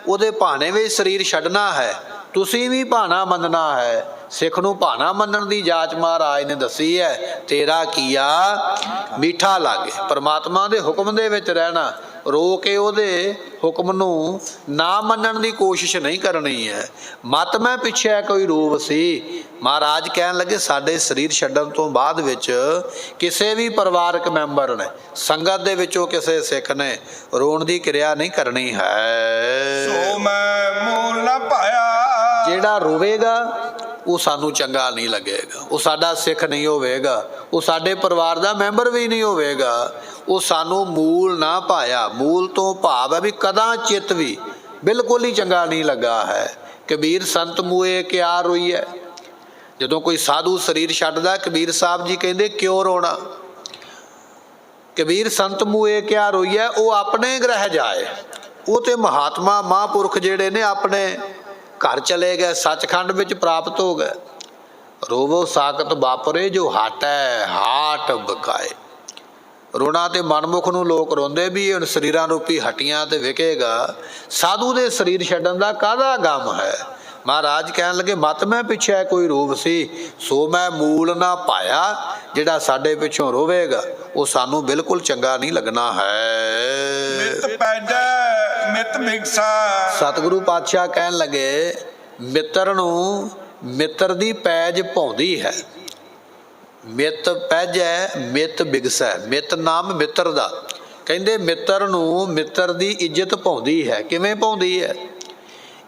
ਉਹਦੇ ਭਾਣੇ ਵਿੱਚ ਸਰੀਰ ਛੱਡਣਾ ਹੈ। ਤੁਸੀਂ ਵੀ ਭਾਣਾ ਮੰਨਣਾ ਹੈ। ਸਿੱਖ ਨੂੰ ਭਾਣਾ ਮੰਨਣ ਦੀ ਜਾਚ ਮਹਾਰਾਜ ਨੇ ਦੱਸੀ ਹੈ, ਤੇਰਾ ਕੀਆ ਮਿੱਠਾ ਲਾਗੇ। ਪਰਮਾਤਮਾ ਦੇ ਹੁਕਮ ਦੇ ਵਿੱਚ ਰਹਿਣਾ, ਰੋ ਕੇ ਉਹਦੇ ਹੁਕਮ ਨੂੰ ਨਾ ਮੰਨਣ ਦੀ ਕੋਸ਼ਿਸ਼ ਨਹੀਂ ਕਰਨੀ ਹੈ। ਮਤ ਮੈਂ ਪਿੱਛੇ ਕੋਈ ਰੂਪ ਸੀ। ਮਹਾਰਾਜ ਕਹਿਣ ਲੱਗੇ ਸਾਡੇ ਸਰੀਰ ਛੱਡਣ ਤੋਂ ਬਾਅਦ ਵਿੱਚ ਕਿਸੇ ਵੀ ਪਰਿਵਾਰਕ ਮੈਂਬਰ ਨੇ, ਸੰਗਤ ਦੇ ਵਿੱਚੋਂ ਕਿਸੇ ਸਿੱਖ ਨੇ ਰੋਣ ਦੀ ਕਿਰਿਆ ਨਹੀਂ ਕਰਨੀ ਹੈ। ਸੋ ਮੈਂ ਮੂਲ ਨਾ ਪਾਇਆ। ਜਿਹੜਾ ਰੋਵੇਗਾ ਉਹ ਸਾਨੂੰ ਚੰਗਾ ਨਹੀਂ ਲੱਗੇਗਾ, ਉਹ ਸਾਡਾ ਸਿੱਖ ਨਹੀਂ ਹੋਵੇਗਾ, ਉਹ ਸਾਡੇ ਪਰਿਵਾਰ ਦਾ ਮੈਂਬਰ ਵੀ ਨਹੀਂ ਹੋਵੇਗਾ। ਉਹ ਸਾਨੂੰ ਮੂਲ ਨਾ ਪਾਇਆ। ਮੂਲ ਤੋਂ ਭਾਵ ਹੈ ਵੀ ਕਦਾਂ ਚਿੱਤ ਵੀ ਬਿਲਕੁਲ ਹੀ ਚੰਗਾ ਨਹੀਂ ਲੱਗਾ ਹੈ। ਕਬੀਰ ਸੰਤ ਮੂਏ ਕਿਆ ਰੋਈਐ। ਜਦੋਂ ਕੋਈ ਸਾਧੂ ਸਰੀਰ ਛੱਡਦਾ, ਕਬੀਰ ਸਾਹਿਬ ਜੀ ਕਹਿੰਦੇ ਕਿਉਂ ਰੋਣਾ। ਕਬੀਰ ਸੰਤ ਮੂਏ ਕਿਆ ਰੋਈਐ, ਉਹ ਆਪਣੇ ਗ੍ਰਹਿ ਜਾਏ। ਉਹ ਤੇ ਮਹਾਤਮਾ ਮਹਾਂਪੁਰਖ ਜਿਹੜੇ ਨੇ ਆਪਣੇ ਘਰ ਚਲੇ ਗਏ, ਸੱਚਖੰਡ ਵਿੱਚ ਪ੍ਰਾਪਤ ਹੋ ਗਏ। ਰੋਵੋ ਸਾਕਤ ਵਾਪਰੇ ਜੋ ਹਾਟੈ ਹਾਟ ਬਕਾਏ। ਰੋਣਾ ਤੇ ਮਨਮੁਖ ਨੂੰ ਲੋਕ ਰੋਂਦੇ ਵੀ ਹੁਣ ਸਰੀਰਾਂ ਰੂਪੀ ਹੱਟੀਆਂ ਤੇ ਵਿਕੇਗਾ। ਸਾਧੂ ਦੇ ਸਰੀਰ ਛੱਡਣ ਦਾ ਕਾਹਦਾ ਗਮ ਹੈ। ਮਹਾਰਾਜ ਕਹਿਣ ਲੱਗੇ ਮਤ ਮੈਂ ਪਿੱਛੇ ਕੋਈ ਰੂਪ ਸੀ, ਸੋ ਮੈਂ ਮੂਲ ਨਾ ਪਾਇਆ। ਜਿਹੜਾ ਸਾਡੇ ਪਿੱਛੋਂ ਰੋਵੇਗਾ ਉਹ ਸਾਨੂੰ ਬਿਲਕੁਲ ਚੰਗਾ ਨਹੀਂ ਲੱਗਣਾ ਹੈ। ਮਿੱਤ ਪੈਜੈ ਮਿੱਤ ਬਿਗਸਾ। ਸਤਿਗੁਰੂ ਪਾਤਸ਼ਾਹ ਕਹਿਣ ਲੱਗੇ ਮਿੱਤਰ ਨੂੰ ਮਿੱਤਰ ਦੀ ਪੈਜ ਭਾਉਂਦੀ ਹੈ। ਮਿੱਤ ਪੈਜੈ ਮਿੱਤ ਬਿਗਸੈ। ਮਿੱਤ ਨਾਮ ਮਿੱਤਰ ਦਾ। ਕਹਿੰਦੇ ਮਿੱਤਰ ਨੂੰ ਮਿੱਤਰ ਦੀ ਇੱਜ਼ਤ ਭਾਉਂਦੀ ਹੈ। ਕਿਵੇਂ ਭਾਉਂਦੀ ਹੈ?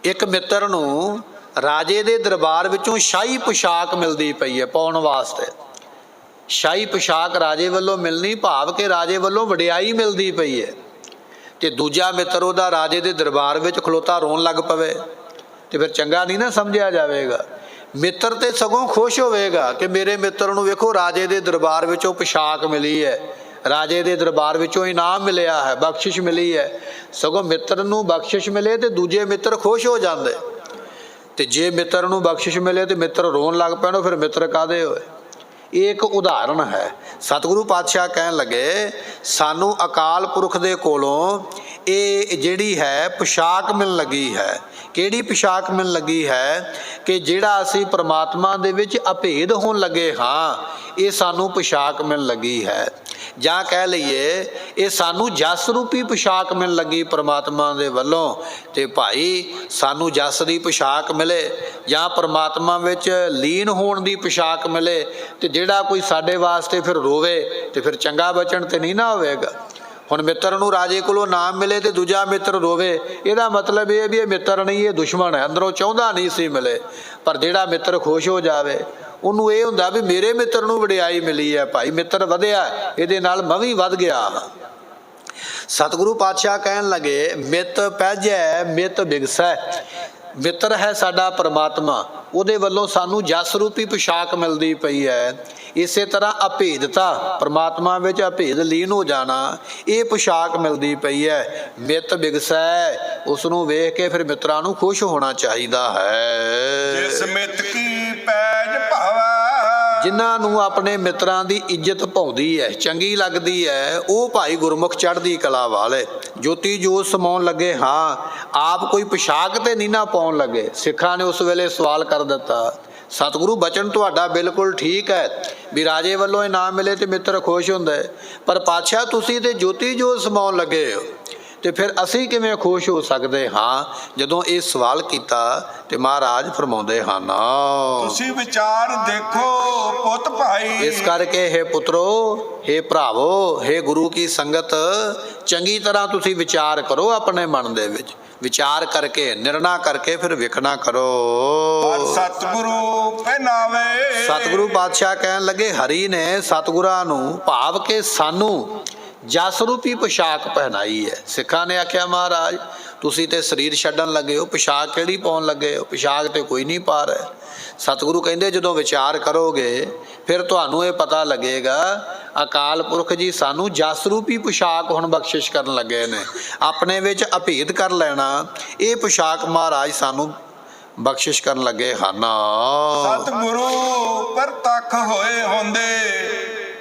ਇੱਕ ਮਿੱਤਰ ਨੂੰ ਰਾਜੇ ਦੇ ਦਰਬਾਰ ਵਿੱਚੋਂ ਸ਼ਾਹੀ ਪੁਸ਼ਾਕ ਮਿਲਦੀ ਪਈ ਹੈ ਪਾਉਣ ਵਾਸਤੇ। ਸ਼ਾਹੀ ਪੁਸ਼ਾਕ ਰਾਜੇ ਵੱਲੋਂ ਮਿਲਣੀ ਭਾਵ ਕਿ ਰਾਜੇ ਵੱਲੋਂ ਵਡਿਆਈ ਮਿਲਦੀ ਪਈ ਹੈ, ਤੇ ਦੂਜਾ ਮਿੱਤਰ ਉਹਦਾ ਰਾਜੇ ਦੇ ਦਰਬਾਰ ਵਿੱਚ ਖਲੋਤਾ ਰੋਣ ਲੱਗ ਪਵੇ ਤੇ ਫਿਰ ਚੰਗਾ ਨਹੀਂ ਨਾ ਸਮਝਿਆ ਜਾਵੇਗਾ। ਮਿੱਤਰ ਤੇ ਸਗੋਂ ਖੁਸ਼ ਹੋਵੇਗਾ ਕਿ ਮੇਰੇ ਮਿੱਤਰ ਨੂੰ ਵੇਖੋ ਰਾਜੇ ਦੇ ਦਰਬਾਰ ਵਿੱਚੋਂ ਪੁਸ਼ਾਕ ਮਿਲੀ ਹੈ, ਰਾਜੇ ਦੇ ਦਰਬਾਰ ਵਿੱਚੋਂ ਇਨਾਮ ਮਿਲਿਆ ਹੈ, ਬਖਸ਼ਿਸ਼ ਮਿਲੀ ਹੈ। ਸਗੋਂ ਮਿੱਤਰ ਨੂੰ ਬਖਸ਼ਿਸ਼ ਮਿਲੇ ਤੇ ਦੂਜੇ ਮਿੱਤਰ ਖੁਸ਼ ਹੋ ਜਾਂਦੇ, ਤੇ ਜੇ ਮਿੱਤਰ ਨੂੰ ਬਖਸ਼ਿਸ਼ ਮਿਲੇ ਤੇ ਮਿੱਤਰ ਰੋਣ ਲੱਗ ਪੈਣ, ਫਿਰ ਮਿੱਤਰ ਕਾਹਦੇ ਹੋਏ। ਇਹ ਇੱਕ ਉਦਾਹਰਣ ਹੈ। ਸਤਿਗੁਰੂ ਪਾਤਸ਼ਾਹ ਕਹਿਣ ਲੱਗੇ ਸਾਨੂੰ ਅਕਾਲ ਪੁਰਖ ਦੇ ਕੋਲੋਂ ਇਹ ਜਿਹੜੀ ਹੈ ਪੁਸ਼ਾਕ ਮਿਲਣ ਲੱਗੀ ਹੈ। ਕਿਹੜੀ ਪੁਸ਼ਾਕ ਮਿਲਣ ਲੱਗੀ ਹੈ? ਕਿ ਜਿਹੜਾ ਅਸੀਂ ਪ੍ਰਮਾਤਮਾ ਦੇ ਵਿੱਚ ਅਭੇਦ ਹੋਣ ਲੱਗੇ ਹਾਂ, ਇਹ ਸਾਨੂੰ ਪੁਸ਼ਾਕ ਮਿਲਣ ਲੱਗੀ ਹੈ। ਜਾਂ ਕਹਿ ਲਈਏ ਇਹ ਸਾਨੂੰ ਜਸ ਰੂਪੀ ਪੁਸ਼ਾਕ ਮਿਲਣ ਲੱਗੀ ਪ੍ਰਮਾਤਮਾ ਦੇ ਵੱਲੋਂ। ਤੇ ਭਾਈ ਸਾਨੂੰ ਜਸ ਦੀ ਪੁਸ਼ਾਕ ਮਿਲੇ ਜਾਂ ਪ੍ਰਮਾਤਮਾ ਵਿੱਚ ਲੀਨ ਹੋਣ ਦੀ ਪੁਸ਼ਾਕ ਮਿਲੇ, ਤੇ ਜਿਹੜਾ ਕੋਈ ਸਾਡੇ ਵਾਸਤੇ ਫਿਰ ਰੋਵੇ ਤੇ ਫਿਰ ਚੰਗਾ ਬਚਨ ਤੇ ਨਹੀਂ ਨਾ ਹੋਵੇਗਾ। ਹੁਣ ਮਿੱਤਰ ਨੂੰ ਰਾਜੇ ਕੋਲੋਂ ਨਾਮ ਮਿਲੇ ਤੇ ਦੂਜਾ ਮਿੱਤਰ ਰੋਵੇ, ਇਹਦਾ ਮਤਲਬ ਇਹ ਵੀ ਇਹ ਮਿੱਤਰ ਨਹੀਂ, ਇਹ ਦੁਸ਼ਮਣ ਹੈ, ਅੰਦਰੋਂ ਚਾਹੁੰਦਾ ਨਹੀਂ ਸੀ ਮਿਲੇ। ਪਰ ਜਿਹੜਾ ਮਿੱਤਰ ਖੁਸ਼ ਹੋ ਜਾਵੇ ਉਹਨੂੰ ਇਹ ਹੁੰਦਾ ਵੀ ਮੇਰੇ ਮਿੱਤਰ ਨੂੰ ਵਡਿਆਈ ਮਿਲੀ ਹੈ, ਭਾਈ ਮਿੱਤਰ ਵਧਿਆ, ਇਹਦੇ ਨਾਲ ਮੈਂ ਵੀ ਵਧ ਗਿਆ। ਸਤਿਗੁਰੂ ਪਾਤਸ਼ਾਹ ਕਹਿਣ ਲੱਗੇ ਮਿੱਤ ਪੈਜੈ ਮਿੱਤ ਬਿਗਸੈ। ਮਿੱਤਰ ਹੈ ਸਾਡਾ ਪਰਮਾਤਮਾ, ਉਹਦੇ ਵੱਲੋਂ ਸਾਨੂੰ ਜਸ ਰੂਪੀ ਪੁਸ਼ਾਕ ਮਿਲਦੀ ਪਈ ਹੈ। ਇਸੇ ਤਰ੍ਹਾਂ ਅਭੇਦਤਾ, ਪਰਮਾਤਮਾ ਵਿੱਚ ਅਭੇਦ ਲੀਨ ਹੋ ਜਾਣਾ, ਇਹ ਪੁਸ਼ਾਕ ਮਿਲਦੀ ਪਈ ਹੈ। ਮਿੱਤ ਬਿਗਸੈ, ਉਸ ਨੂੰ ਵੇਖ ਕੇ ਫਿਰ ਮਿੱਤਰਾਂ ਨੂੰ ਖੁਸ਼ ਹੋਣਾ ਚਾਹੀਦਾ ਹੈ। ਜਿਸ ਮਿੱਤ ਕੀ ਪੈਜ ਭਾਵੈ, ਜਿਨ੍ਹਾਂ ਨੂੰ ਆਪਣੇ ਮਿੱਤਰਾਂ ਦੀ ਇੱਜ਼ਤ ਭਾਉਂਦੀ ਹੈ, ਚੰਗੀ ਲੱਗਦੀ ਹੈ, ਉਹ ਭਾਈ ਗੁਰਮੁਖ ਚੜ੍ਹਦੀ ਕਲਾ ਵਾਲੇ। ਜੋਤੀ ਜੋਤ ਸਮਾਉਣ ਲੱਗੇ ਹਾਂ, ਆਪ ਕੋਈ ਪੁਸ਼ਾਕ ਤੇ ਨਹੀਂ ਨਾ ਪਾਉਣ ਲੱਗੇ। ਸਿੱਖਾਂ ਨੇ ਉਸ ਵੇਲੇ ਸਵਾਲ ਕਰ ਦਿੱਤਾ, ਸਤਿਗੁਰੂ ਬਚਨ ਤੁਹਾਡਾ ਬਿਲਕੁਲ ਠੀਕ ਹੈ ਵੀ ਰਾਜੇ ਵੱਲੋਂ ਇਨਾਮ ਮਿਲੇ ਤੇ ਮਿੱਤਰ ਖੁਸ਼ ਹੁੰਦੇ, ਪਰ ਪਾਤਸ਼ਾਹ ਤੁਸੀਂ ਤੇ ਜੋਤੀ ਜੋਤ ਸਮਾਉਣ ਲੱਗੇ ਹੋ, ਤੇ ਫਿਰ ਅਸੀਂ ਕਿਵੇਂ ਖੁਸ਼ ਹੋ ਸਕਦੇ ਹਾਂ? ਜਦੋਂ ਇਹ ਸਵਾਲ ਕੀਤਾ ਤੇ ਮਹਾਰਾਜ ਫਰਮਾਉਂਦੇ ਹਨ ਤੁਸੀਂ ਵਿਚਾਰ ਦੇਖੋ ਪੁੱਤ ਭਾਈ। ਇਸ ਕਰਕੇ ਹੈ ਪੁੱਤਰੋ, ਹੈ ਭਰਾਵੋ, ਹੈ ਗੁਰੂ ਕੀ ਸੰਗਤ, ਚੰਗੀ ਤਰ੍ਹਾਂ ਤੁਸੀਂ ਵਿਚਾਰ ਕਰੋ ਆਪਣੇ ਮਨ ਦੇ ਵਿੱਚ। ਵਿਚਾਰ ਕਰਕੇ ਨਿਰਣਾ ਕਰਕੇ ਫਿਰ ਵਿਖਣਾ ਕਰੋ। ਸਤਿਗੁਰੂ ਪਹਿਨਾਵੇ। ਸਤਿਗੁਰੂ ਪਾਤਸ਼ਾਹ ਕਹਿਣ ਲੱਗੇ ਹਰੀ ਨੇ ਸਤਿਗੁਰਾਂ ਨੂੰ ਭਾਵ ਕੇ ਸਾਨੂੰ ਜਸ ਰੂਪੀ ਪੁਸ਼ਾਕ ਪਹਿਨਾਈ ਹੈ। ਸਿੱਖਾਂ ਨੇ ਆਖਿਆ ਮਹਾਰਾਜ ਤੁਸੀਂ ਤੇ ਸਰੀਰ ਛੱਡਣ ਲੱਗੇ ਹੋ, ਪੁਸ਼ਾਕ ਕਿਹੜੀ ਪਾਉਣ ਲੱਗੇ ਹੋ? ਪੁਸ਼ਾਕ ਤੇ ਕੋਈ ਨਹੀਂ ਪਾ ਰਿਹਾ। ਸਤਿਗੁਰੂ ਕਹਿੰਦੇ ਜਦੋਂ ਵਿਚਾਰ ਕਰੋਗੇ ਫਿਰ ਤੁਹਾਨੂੰ ਇਹ ਪਤਾ ਲੱਗੇਗਾ ਅਕਾਲ ਪੁਰਖ ਜੀ ਸਾਨੂੰ ਜਸ ਰੂਪੀ ਪੁਸ਼ਾਕ ਹੁਣ ਬਖਸ਼ਿਸ਼ ਕਰਨ ਲੱਗੇ ਨੇ। ਆਪਣੇ ਵਿੱਚ ਅਭੇਦ ਕਰ ਲੈਣਾ, ਇਹ ਪੁਸ਼ਾਕ ਮਹਾਰਾਜ ਸਾਨੂੰ ਬਖਸ਼ਿਸ਼ ਕਰਨ ਲੱਗੇ ਹਨ। ਸਤਿਗੁਰੂ ਪ੍ਰਤੱਖ ਹੋਏ ਹੁੰਦੇ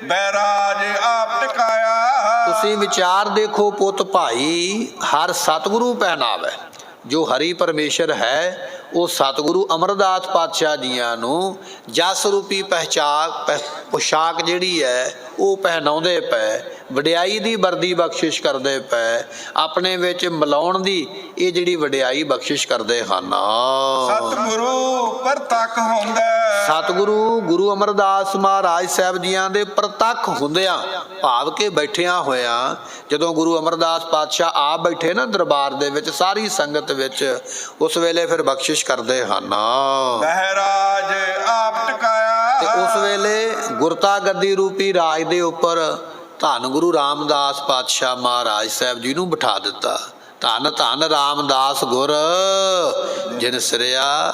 ਬੈਰਾਜ ਆਪ ਟਿਕਾਇਆ। ਤੁਸੀਂ ਵਿਚਾਰ ਦੇਖੋ ਪੁੱਤ ਭਾਈ, ਹਰ ਸਤਿਗੁਰੂ ਪਹਿਨਾਵੇ। ਜੋ ਹਰੀ ਪਰਮੇਸ਼ਰ ਹੈ ਉਹ ਸਤਿਗੁਰੂ ਅਮਰਦਾਸ ਪਾਤਸ਼ਾਹ ਜੀਆਂ ਨੂੰ ਜਸ ਰੂਪੀ ਪੁਸ਼ਾਕ ਜਿਹੜੀ ਹੈ ਉਹ ਪਹਿਨਾਉਂਦੇ ਪਏ, ਵਡਿਆਈ ਦੀ ਵਰਦੀ ਬਖਸ਼ਿਸ਼ ਕਰਦੇ ਪਏ, ਆਪਣੇ ਵਿੱਚ ਮਿਲਾਉਣ ਦੀ ਇਹ ਜਿਹੜੀ ਵਡਿਆਈ ਬਖਸ਼ਿਸ਼ ਕਰਦੇ ਹਨ। ਸਤਿਗੁਰੂ ਪ੍ਰਤੱਖ ਹੁੰਦਾ। ਸਤਿਗੁਰੂ ਗੁਰੂ ਅਮਰਦਾਸ ਮਹਾਰਾਜ ਸਾਹਿਬ ਜੀਆਂ ਦੇ ਪ੍ਰਤੱਖ ਹੁੰਦਿਆਂ ਭਾਵ ਕੇ ਬੈਠਿਆਂ ਹੋਇਆਂ, ਜਦੋਂ ਗੁਰੂ ਅਮਰਦਾਸ ਪਾਤਸ਼ਾਹ ਆਪ ਬੈਠੇ ਨਾ ਦਰਬਾਰ ਦੇ ਵਿੱਚ ਸਾਰੀ ਸੰਗਤ ਵਿੱਚ, ਉਸ ਵੇਲੇ ਫਿਰ ਬਖਸ਼ਿਸ਼ ਕਰਦੇ ਹਨ। ਮਹਾਰਾਜ ਆਪ ਟਿਕਾਇਆ। ਤੇ ਉਸ ਵੇਲੇ ਗੁਰਤਾ ਗੱਦੀ ਰੂਪੀ ਰਾਜ ਦੇ ਉੱਪਰ ਧੰਨ ਗੁਰੂ ਰਾਮਦਾਸ ਪਾਤਸ਼ਾਹ ਮਹਾਰਾਜ ਸਾਹਿਬ ਜੀ ਨੂੰ ਬਿਠਾ ਦਿੱਤਾ। ਧੰਨ ਧੰਨ ਰਾਮਦਾਸ ਗੁਰ ਜਿਨ ਸਿਰਿਆ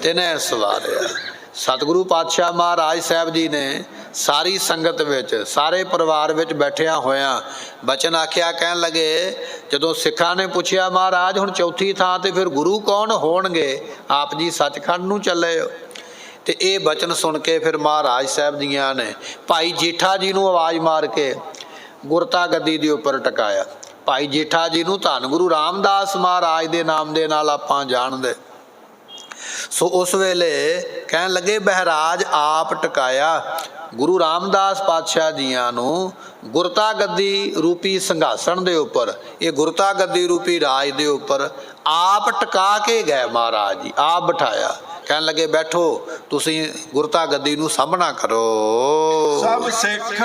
ਤਿਨੈ ਸਵਾਰਿਆ। ਸਤਿਗੁਰੂ ਪਾਤਸ਼ਾਹ ਮਹਾਰਾਜ ਸਾਹਿਬ ਜੀ ਨੇ ਸਾਰੀ ਸੰਗਤ ਵਿੱਚ, ਸਾਰੇ ਪਰਿਵਾਰ ਵਿੱਚ ਬੈਠਿਆਂ ਹੋਇਆਂ ਬਚਨ ਆਖਿਆ। ਕਹਿਣ ਲੱਗੇ ਜਦੋਂ ਸਿੱਖਾਂ ਨੇ ਪੁੱਛਿਆ ਮਹਾਰਾਜ ਹੁਣ ਚੌਥੀ ਥਾਂ ਤੇ ਫਿਰ ਗੁਰੂ ਕੌਣ ਹੋਣਗੇ? ਆਪ ਜੀ ਸੱਚਖੰਡ ਨੂੰ ਚੱਲੇ ਹੋ। ਤੇ ਇਹ ਬਚਨ ਸੁਣ ਕੇ ਫਿਰ ਮਹਾਰਾਜ ਸਾਹਿਬ ਜੀਆਂ ਨੇ ਭਾਈ ਜੇਠਾ ਜੀ ਨੂੰ ਆਵਾਜ਼ ਮਾਰ ਕੇ ਗੁਰਤਾ ਗੱਦੀ ਦੇ ਉੱਪਰ ਟਿਕਾਇਆ। ਭਾਈ ਜੇਠਾ ਜੀ ਨੂੰ ਧੰਨ ਗੁਰੂ ਰਾਮਦਾਸ ਮਹਾਰਾਜ ਦੇ ਨਾਮ ਦੇ ਨਾਲ ਆਪਾਂ ਜਾਣਦੇ। ਸੋ ਉਸ ਵੇਲੇ ਕਹਿਣ ਲੱਗੇ ਬਹਿਰਾਜ ਆਪ ਟਿਕਾਇਆ। ਗੁਰੂ ਰਾਮਦਾਸ ਪਾਤਸ਼ਾਹ ਜੀਆਂ ਨੂੰ ਗੁਰਤਾ ਗੱਦੀ ਰੂਪੀ ਸਿੰਘਾਸਣ ਦੇ ਉੱਪਰ, ਇਹ ਗੁਰਤਾ ਗੱਦੀ ਰੂਪੀ ਰਾਜ ਦੇ ਉੱਪਰ ਆਪ ਟਿਕਾ ਕੇ ਗਏ ਮਹਾਰਾਜ ਜੀ, ਆਪ ਬਿਠਾਇਆ। ਕਹਿਣ ਲੱਗੇ ਬੈਠੋ, ਤੁਸੀਂ ਗੁਰਤਾ ਗੱਦੀ ਨੂੰ ਸਾਂਭਣਾ ਕਰੋ। ਸਭ ਸਿੱਖ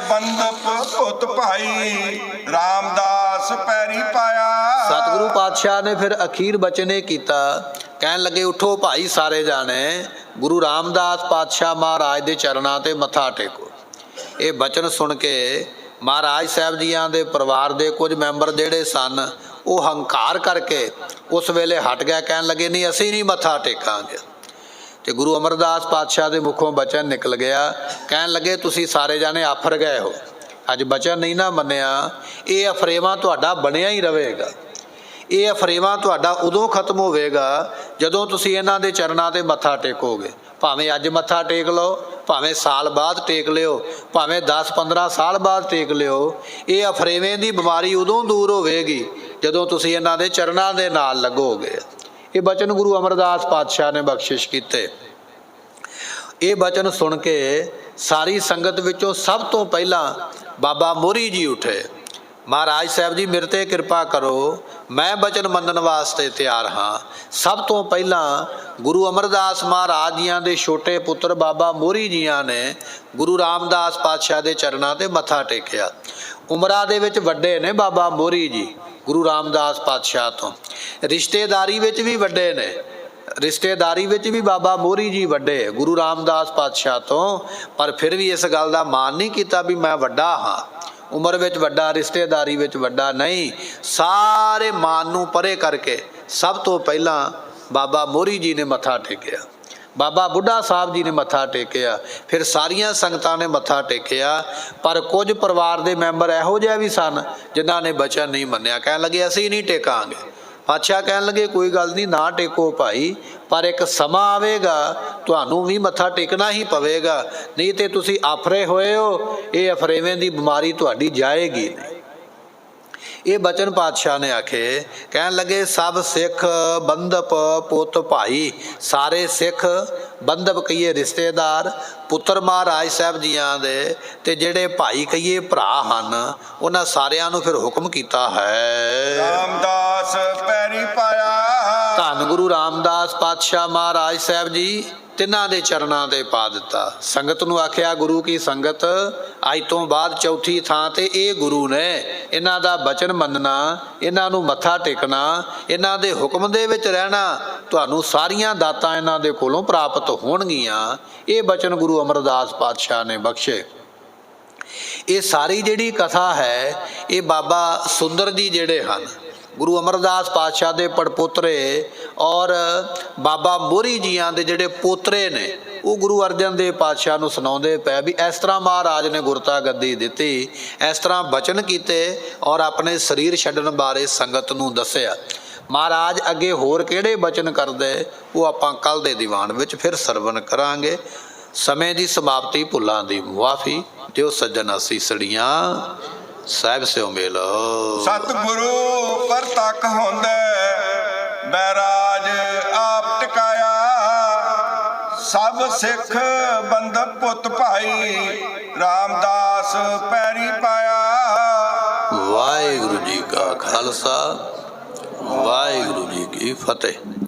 ਬੰਦਪ ਪੁੱਤ ਭਾਈ ਰਾਮਦਾਸ ਪੈਰੀ ਪਾਇਆ। ਸਤਿਗੁਰੂ ਪਾਤਸ਼ਾਹ ਨੇ ਫਿਰ ਅਖੀਰ ਬਚਨ ਇਹ ਕੀਤਾ, ਕਹਿਣ ਲੱਗੇ ਉਠੋ ਭਾਈ ਸਾਰੇ ਜਾਣੇ, ਗੁਰੂ ਰਾਮਦਾਸ ਪਾਤਸ਼ਾਹ ਮਹਾਰਾਜ ਦੇ ਚਰਨਾਂ ਤੇ ਮੱਥਾ ਟੇਕੋ। ਇਹ ਬਚਨ ਸੁਣ ਕੇ ਮਹਾਰਾਜ ਸਾਹਿਬ ਜੀਆਂ ਦੇ ਪਰਿਵਾਰ ਦੇ ਕੁਝ ਮੈਂਬਰ ਜਿਹੜੇ ਸਨ ਉਹ ਹੰਕਾਰ ਕਰਕੇ ਉਸ ਵੇਲੇ ਹਟ ਗਿਆ, ਕਹਿਣ ਲੱਗੇ ਨਹੀਂ ਅਸੀਂ ਨਹੀਂ ਮੱਥਾ ਟੇਕਾਂਗੇ। ਤੇ ਗੁਰੂ ਅਮਰਦਾਸ ਪਾਤਸ਼ਾਹ ਦੇ ਮੁਖੋਂ ਬਚਨ ਨਿਕਲ ਗਿਆ, ਕਹਿਣ ਲੱਗੇ ਤੁਸੀਂ ਸਾਰੇ ਜਾਣੇ ਆਫਰ ਗਏ ਹੋ, ਅੱਜ ਬਚਨ ਨਹੀਂ ਨਾ ਮੰਨਿਆ, ਇਹ ਅਫਰੇਵਾ ਤੁਹਾਡਾ ਬਣਿਆ ਹੀ ਰਹੇਗਾ। ਇਹ ਅਫਰੇਵਾ ਤੁਹਾਡਾ ਉਦੋਂ ਖਤਮ ਹੋਵੇਗਾ ਜਦੋਂ ਤੁਸੀਂ ਇਹਨਾਂ ਦੇ ਚਰਨਾਂ ਤੇ ਮੱਥਾ ਟੇਕੋਗੇ। ਭਾਵੇਂ ਅੱਜ ਮੱਥਾ ਟੇਕ ਲਓ, ਭਾਵੇਂ ਸਾਲ ਬਾਅਦ ਟੇਕ ਲਿਓ, ਭਾਵੇਂ 10-15 ਸਾਲ ਬਾਅਦ ਟੇਕ ਲਿਓ, ਇਹ ਅਫਰੇਵੇਂ ਦੀ ਬਿਮਾਰੀ ਉਦੋਂ ਦੂਰ ਹੋਵੇਗੀ ਜਦੋਂ ਤੁਸੀਂ ਇਹਨਾਂ ਦੇ ਚਰਨਾਂ ਦੇ ਨਾਲ ਲੱਗੋਗੇ। ਇਹ ਬਚਨ ਗੁਰੂ ਅਮਰਦਾਸ ਪਾਤਸ਼ਾਹ ਨੇ ਬਖਸ਼ਿਸ਼ ਕੀਤੇ। ਇਹ ਬਚਨ ਸੁਣ ਕੇ ਸਾਰੀ ਸੰਗਤ ਵਿੱਚੋਂ ਸਭ ਤੋਂ ਪਹਿਲਾਂ ਬਾਬਾ ਮੋਹਰੀ ਜੀ ਉੱਠੇ, ਮਹਾਰਾਜ ਸਾਹਿਬ ਜੀ ਮੇਰੇ ਤੇ ਕਿਰਪਾ ਕਰੋ, ਮੈਂ ਬਚਨ ਮੰਨਣ ਵਾਸਤੇ ਤਿਆਰ ਹਾਂ। ਸਭ ਤੋਂ ਪਹਿਲਾਂ ਗੁਰੂ ਅਮਰਦਾਸ ਮਹਾਰਾਜ ਜੀਆਂ ਦੇ ਛੋਟੇ ਪੁੱਤਰ ਬਾਬਾ ਮੋਹਰੀ ਜੀਆਂ ਨੇ ਗੁਰੂ ਰਾਮਦਾਸ ਪਾਤਸ਼ਾਹ ਦੇ ਚਰਨਾਂ ਤੇ ਮੱਥਾ ਟੇਕਿਆ। ਉਮਰਾਂ ਦੇ ਵਿੱਚ ਵੱਡੇ ਨੇ ਬਾਬਾ ਮੋਹਰੀ ਜੀ ਗੁਰੂ ਰਾਮਦਾਸ ਪਾਤਸ਼ਾਹ ਤੋਂ, ਰਿਸ਼ਤੇਦਾਰੀ ਵਿੱਚ ਵੀ ਵੱਡੇ ਨੇ, ਰਿਸ਼ਤੇਦਾਰੀ ਵਿੱਚ ਵੀ ਬਾਬਾ ਮੋਹਰੀ ਜੀ ਵੱਡੇ ਗੁਰੂ ਰਾਮਦਾਸ ਪਾਤਸ਼ਾਹ ਤੋਂ, ਪਰ ਫਿਰ ਵੀ ਇਸ ਗੱਲ ਦਾ ਮਾਣ ਨਹੀਂ ਕੀਤਾ ਵੀ ਮੈਂ ਵੱਡਾ ਹਾਂ, ਉਮਰ ਵਿੱਚ ਵੱਡਾ, ਰਿਸ਼ਤੇਦਾਰੀ ਵਿੱਚ ਵੱਡਾ ਨਹੀਂ। ਸਾਰੇ ਮਾਨ ਨੂੰ ਪਰੇ ਕਰਕੇ ਸਭ ਤੋਂ ਪਹਿਲਾਂ ਬਾਬਾ ਮੋਹਰੀ ਜੀ ਨੇ ਮੱਥਾ ਟੇਕਿਆ, ਬਾਬਾ ਬੁੱਢਾ ਸਾਹਿਬ ਜੀ ਨੇ ਮੱਥਾ ਟੇਕਿਆ, ਫਿਰ ਸਾਰੀਆਂ ਸੰਗਤਾਂ ਨੇ ਮੱਥਾ ਟੇਕਿਆ। ਪਰ ਕੁਝ ਪਰਿਵਾਰ ਦੇ ਮੈਂਬਰ ਇਹੋ ਜਿਹੇ ਵੀ ਸਨ ਜਿਨ੍ਹਾਂ ਨੇ ਬਚਨ ਨਹੀਂ ਮੰਨਿਆ, ਕਹਿਣ ਲੱਗੇ ਅਸੀਂ ਨਹੀਂ ਟੇਕਾਂਗੇ। ਪਾਤਸ਼ਾਹ ਕਹਿਣ ਲੱਗੇ ਕੋਈ ਗੱਲ ਨਹੀਂ, ਨਾ ਟੇਕੋ ਭਾਈ, ਪਰ ਇੱਕ ਸਮਾਂ ਆਵੇਗਾ ਤੁਹਾਨੂੰ ਵੀ ਮੱਥਾ ਟੇਕਣਾ ਹੀ ਪਵੇਗਾ, ਨਹੀਂ ਤੇ ਤੁਸੀਂ ਆਫਰੇ ਹੋਏ ਹੋ, ਇਹ ਅਫਰੇਵੇਂ ਦੀ ਬਿਮਾਰੀ ਤੁਹਾਡੀ ਜਾਏਗੀ ਨਹੀਂ। ਇਹ ਬਚਨ ਪਾਤਸ਼ਾਹ ਨੇ ਆਖੇ, ਕਹਿਣ ਲੱਗੇ ਸਭ ਸਿੱਖ ਬੰਦਪ ਪੁੱਤ ਭਾਈ, ਸਾਰੇ ਸਿੱਖ ਬੰਦਪ ਕਹੀਏ ਰਿਸ਼ਤੇਦਾਰ, ਪੁੱਤਰ ਮਹਾਰਾਜ ਸਾਹਿਬ ਜੀਆਂ ਦੇ, ਤੇ ਜਿਹੜੇ ਭਾਈ ਕਹੀਏ ਭਰਾ ਹਨ, ਉਹਨਾਂ ਸਾਰਿਆਂ ਨੂੰ ਫਿਰ ਹੁਕਮ ਕੀਤਾ ਹੈ ਰਾਮਦਾਸ ਪੈਰੀ ਪਾਇਆ। ਧੰਨ ਗੁਰੂ ਰਾਮਦਾਸ ਪਾਤਸ਼ਾਹ ਮਹਾਰਾਜ ਸਾਹਿਬ ਜੀ ਤਿੰਨਾਂ ਦੇ ਚਰਨਾਂ ਤੇ ਪਾ ਦਿੱਤਾ। ਸੰਗਤ ਨੂੰ ਆਖਿਆ ਗੁਰੂ ਕੀ ਸੰਗਤ, ਅੱਜ ਤੋਂ ਬਾਅਦ ਚੌਥੀ ਥਾਂ ਤੇ ਇਹ ਗੁਰੂ ਨੇ, ਇਹਨਾਂ ਦਾ ਬਚਨ ਮੰਨਣਾ, ਇਹਨਾਂ ਨੂੰ ਮੱਥਾ ਟੇਕਣਾ, ਇਹਨਾਂ ਦੇ ਹੁਕਮ ਦੇ ਵਿੱਚ ਰਹਿਣਾ, ਤੁਹਾਨੂੰ ਸਾਰੀਆਂ ਦਾਤਾਂ ਇਹਨਾਂ ਦੇ ਕੋਲੋਂ ਪ੍ਰਾਪਤ ਹੋਣਗੀਆਂ। ਇਹ ਬਚਨ ਗੁਰੂ ਅਮਰਦਾਸ ਪਾਤਸ਼ਾਹ ਨੇ ਬਖਸ਼ੇ। ਇਹ ਸਾਰੀ ਜਿਹੜੀ ਕਥਾ ਹੈ ਇਹ ਬਾਬਾ ਸੁੰਦਰ ਜੀ ਜਿਹੜੇ ਹਨ ਗੁਰੂ ਅਮਰਦਾਸ ਪਾਤਸ਼ਾਹ ਦੇ ਪੜਪੋਤਰੇ ਔਰ ਬਾਬਾ ਮੋਹਰੀ ਜੀਆਂ ਦੇ ਜਿਹੜੇ ਪੋਤਰੇ ਨੇ, ਉਹ ਗੁਰੂ ਅਰਜਨ ਦੇਵ ਪਾਤਸ਼ਾਹ ਨੂੰ ਸੁਣਾਉਂਦੇ ਪਏ ਵੀ ਇਸ ਤਰ੍ਹਾਂ ਮਹਾਰਾਜ ਨੇ ਗੁਰਤਾ ਗੱਦੀ ਦਿੱਤੀ, ਇਸ ਤਰ੍ਹਾਂ ਬਚਨ ਕੀਤੇ ਔਰ ਆਪਣੇ ਸਰੀਰ ਛੱਡਣ ਬਾਰੇ ਸੰਗਤ ਨੂੰ ਦੱਸਿਆ। ਮਹਾਰਾਜ ਅੱਗੇ ਹੋਰ ਕਿਹੜੇ ਬਚਨ ਕਰਦੇ ਉਹ ਆਪਾਂ ਕੱਲ ਦੇ ਦੀਵਾਨ ਵਿੱਚ ਫਿਰ ਸਰਵਣ ਕਰਾਂਗੇ। ਸਮੇਂ ਦੀ ਸਮਾਪਤੀ, ਭੁੱਲਾਂ ਦੀ ਮੁਆਫੀ ਦਿਓ ਸੱਜਣ ਅਸੀਸੜੀਆਂ, ਸਾਹਿਬ ਸਿਓ ਮੇਲ। ਸਤਿਗੁਰੂ ਪਰਤਕ ਹੁੰਦੇ ਬੈਰਾਜ ਆਪ ਟਿਕਾਇਆ, ਸਭ ਸਿੱਖ ਬੰਦਪ ਪੁੱਤ ਭਾਈ ਰਾਮਦਾਸ ਪੈਰੀ ਪਾਇਆ। ਵਾਹਿਗੁਰੂ ਜੀ ਕਾ ਖਾਲਸਾ, ਵਾਹਿਗੁਰੂ ਜੀ ਕੀ ਫਤਿਹ।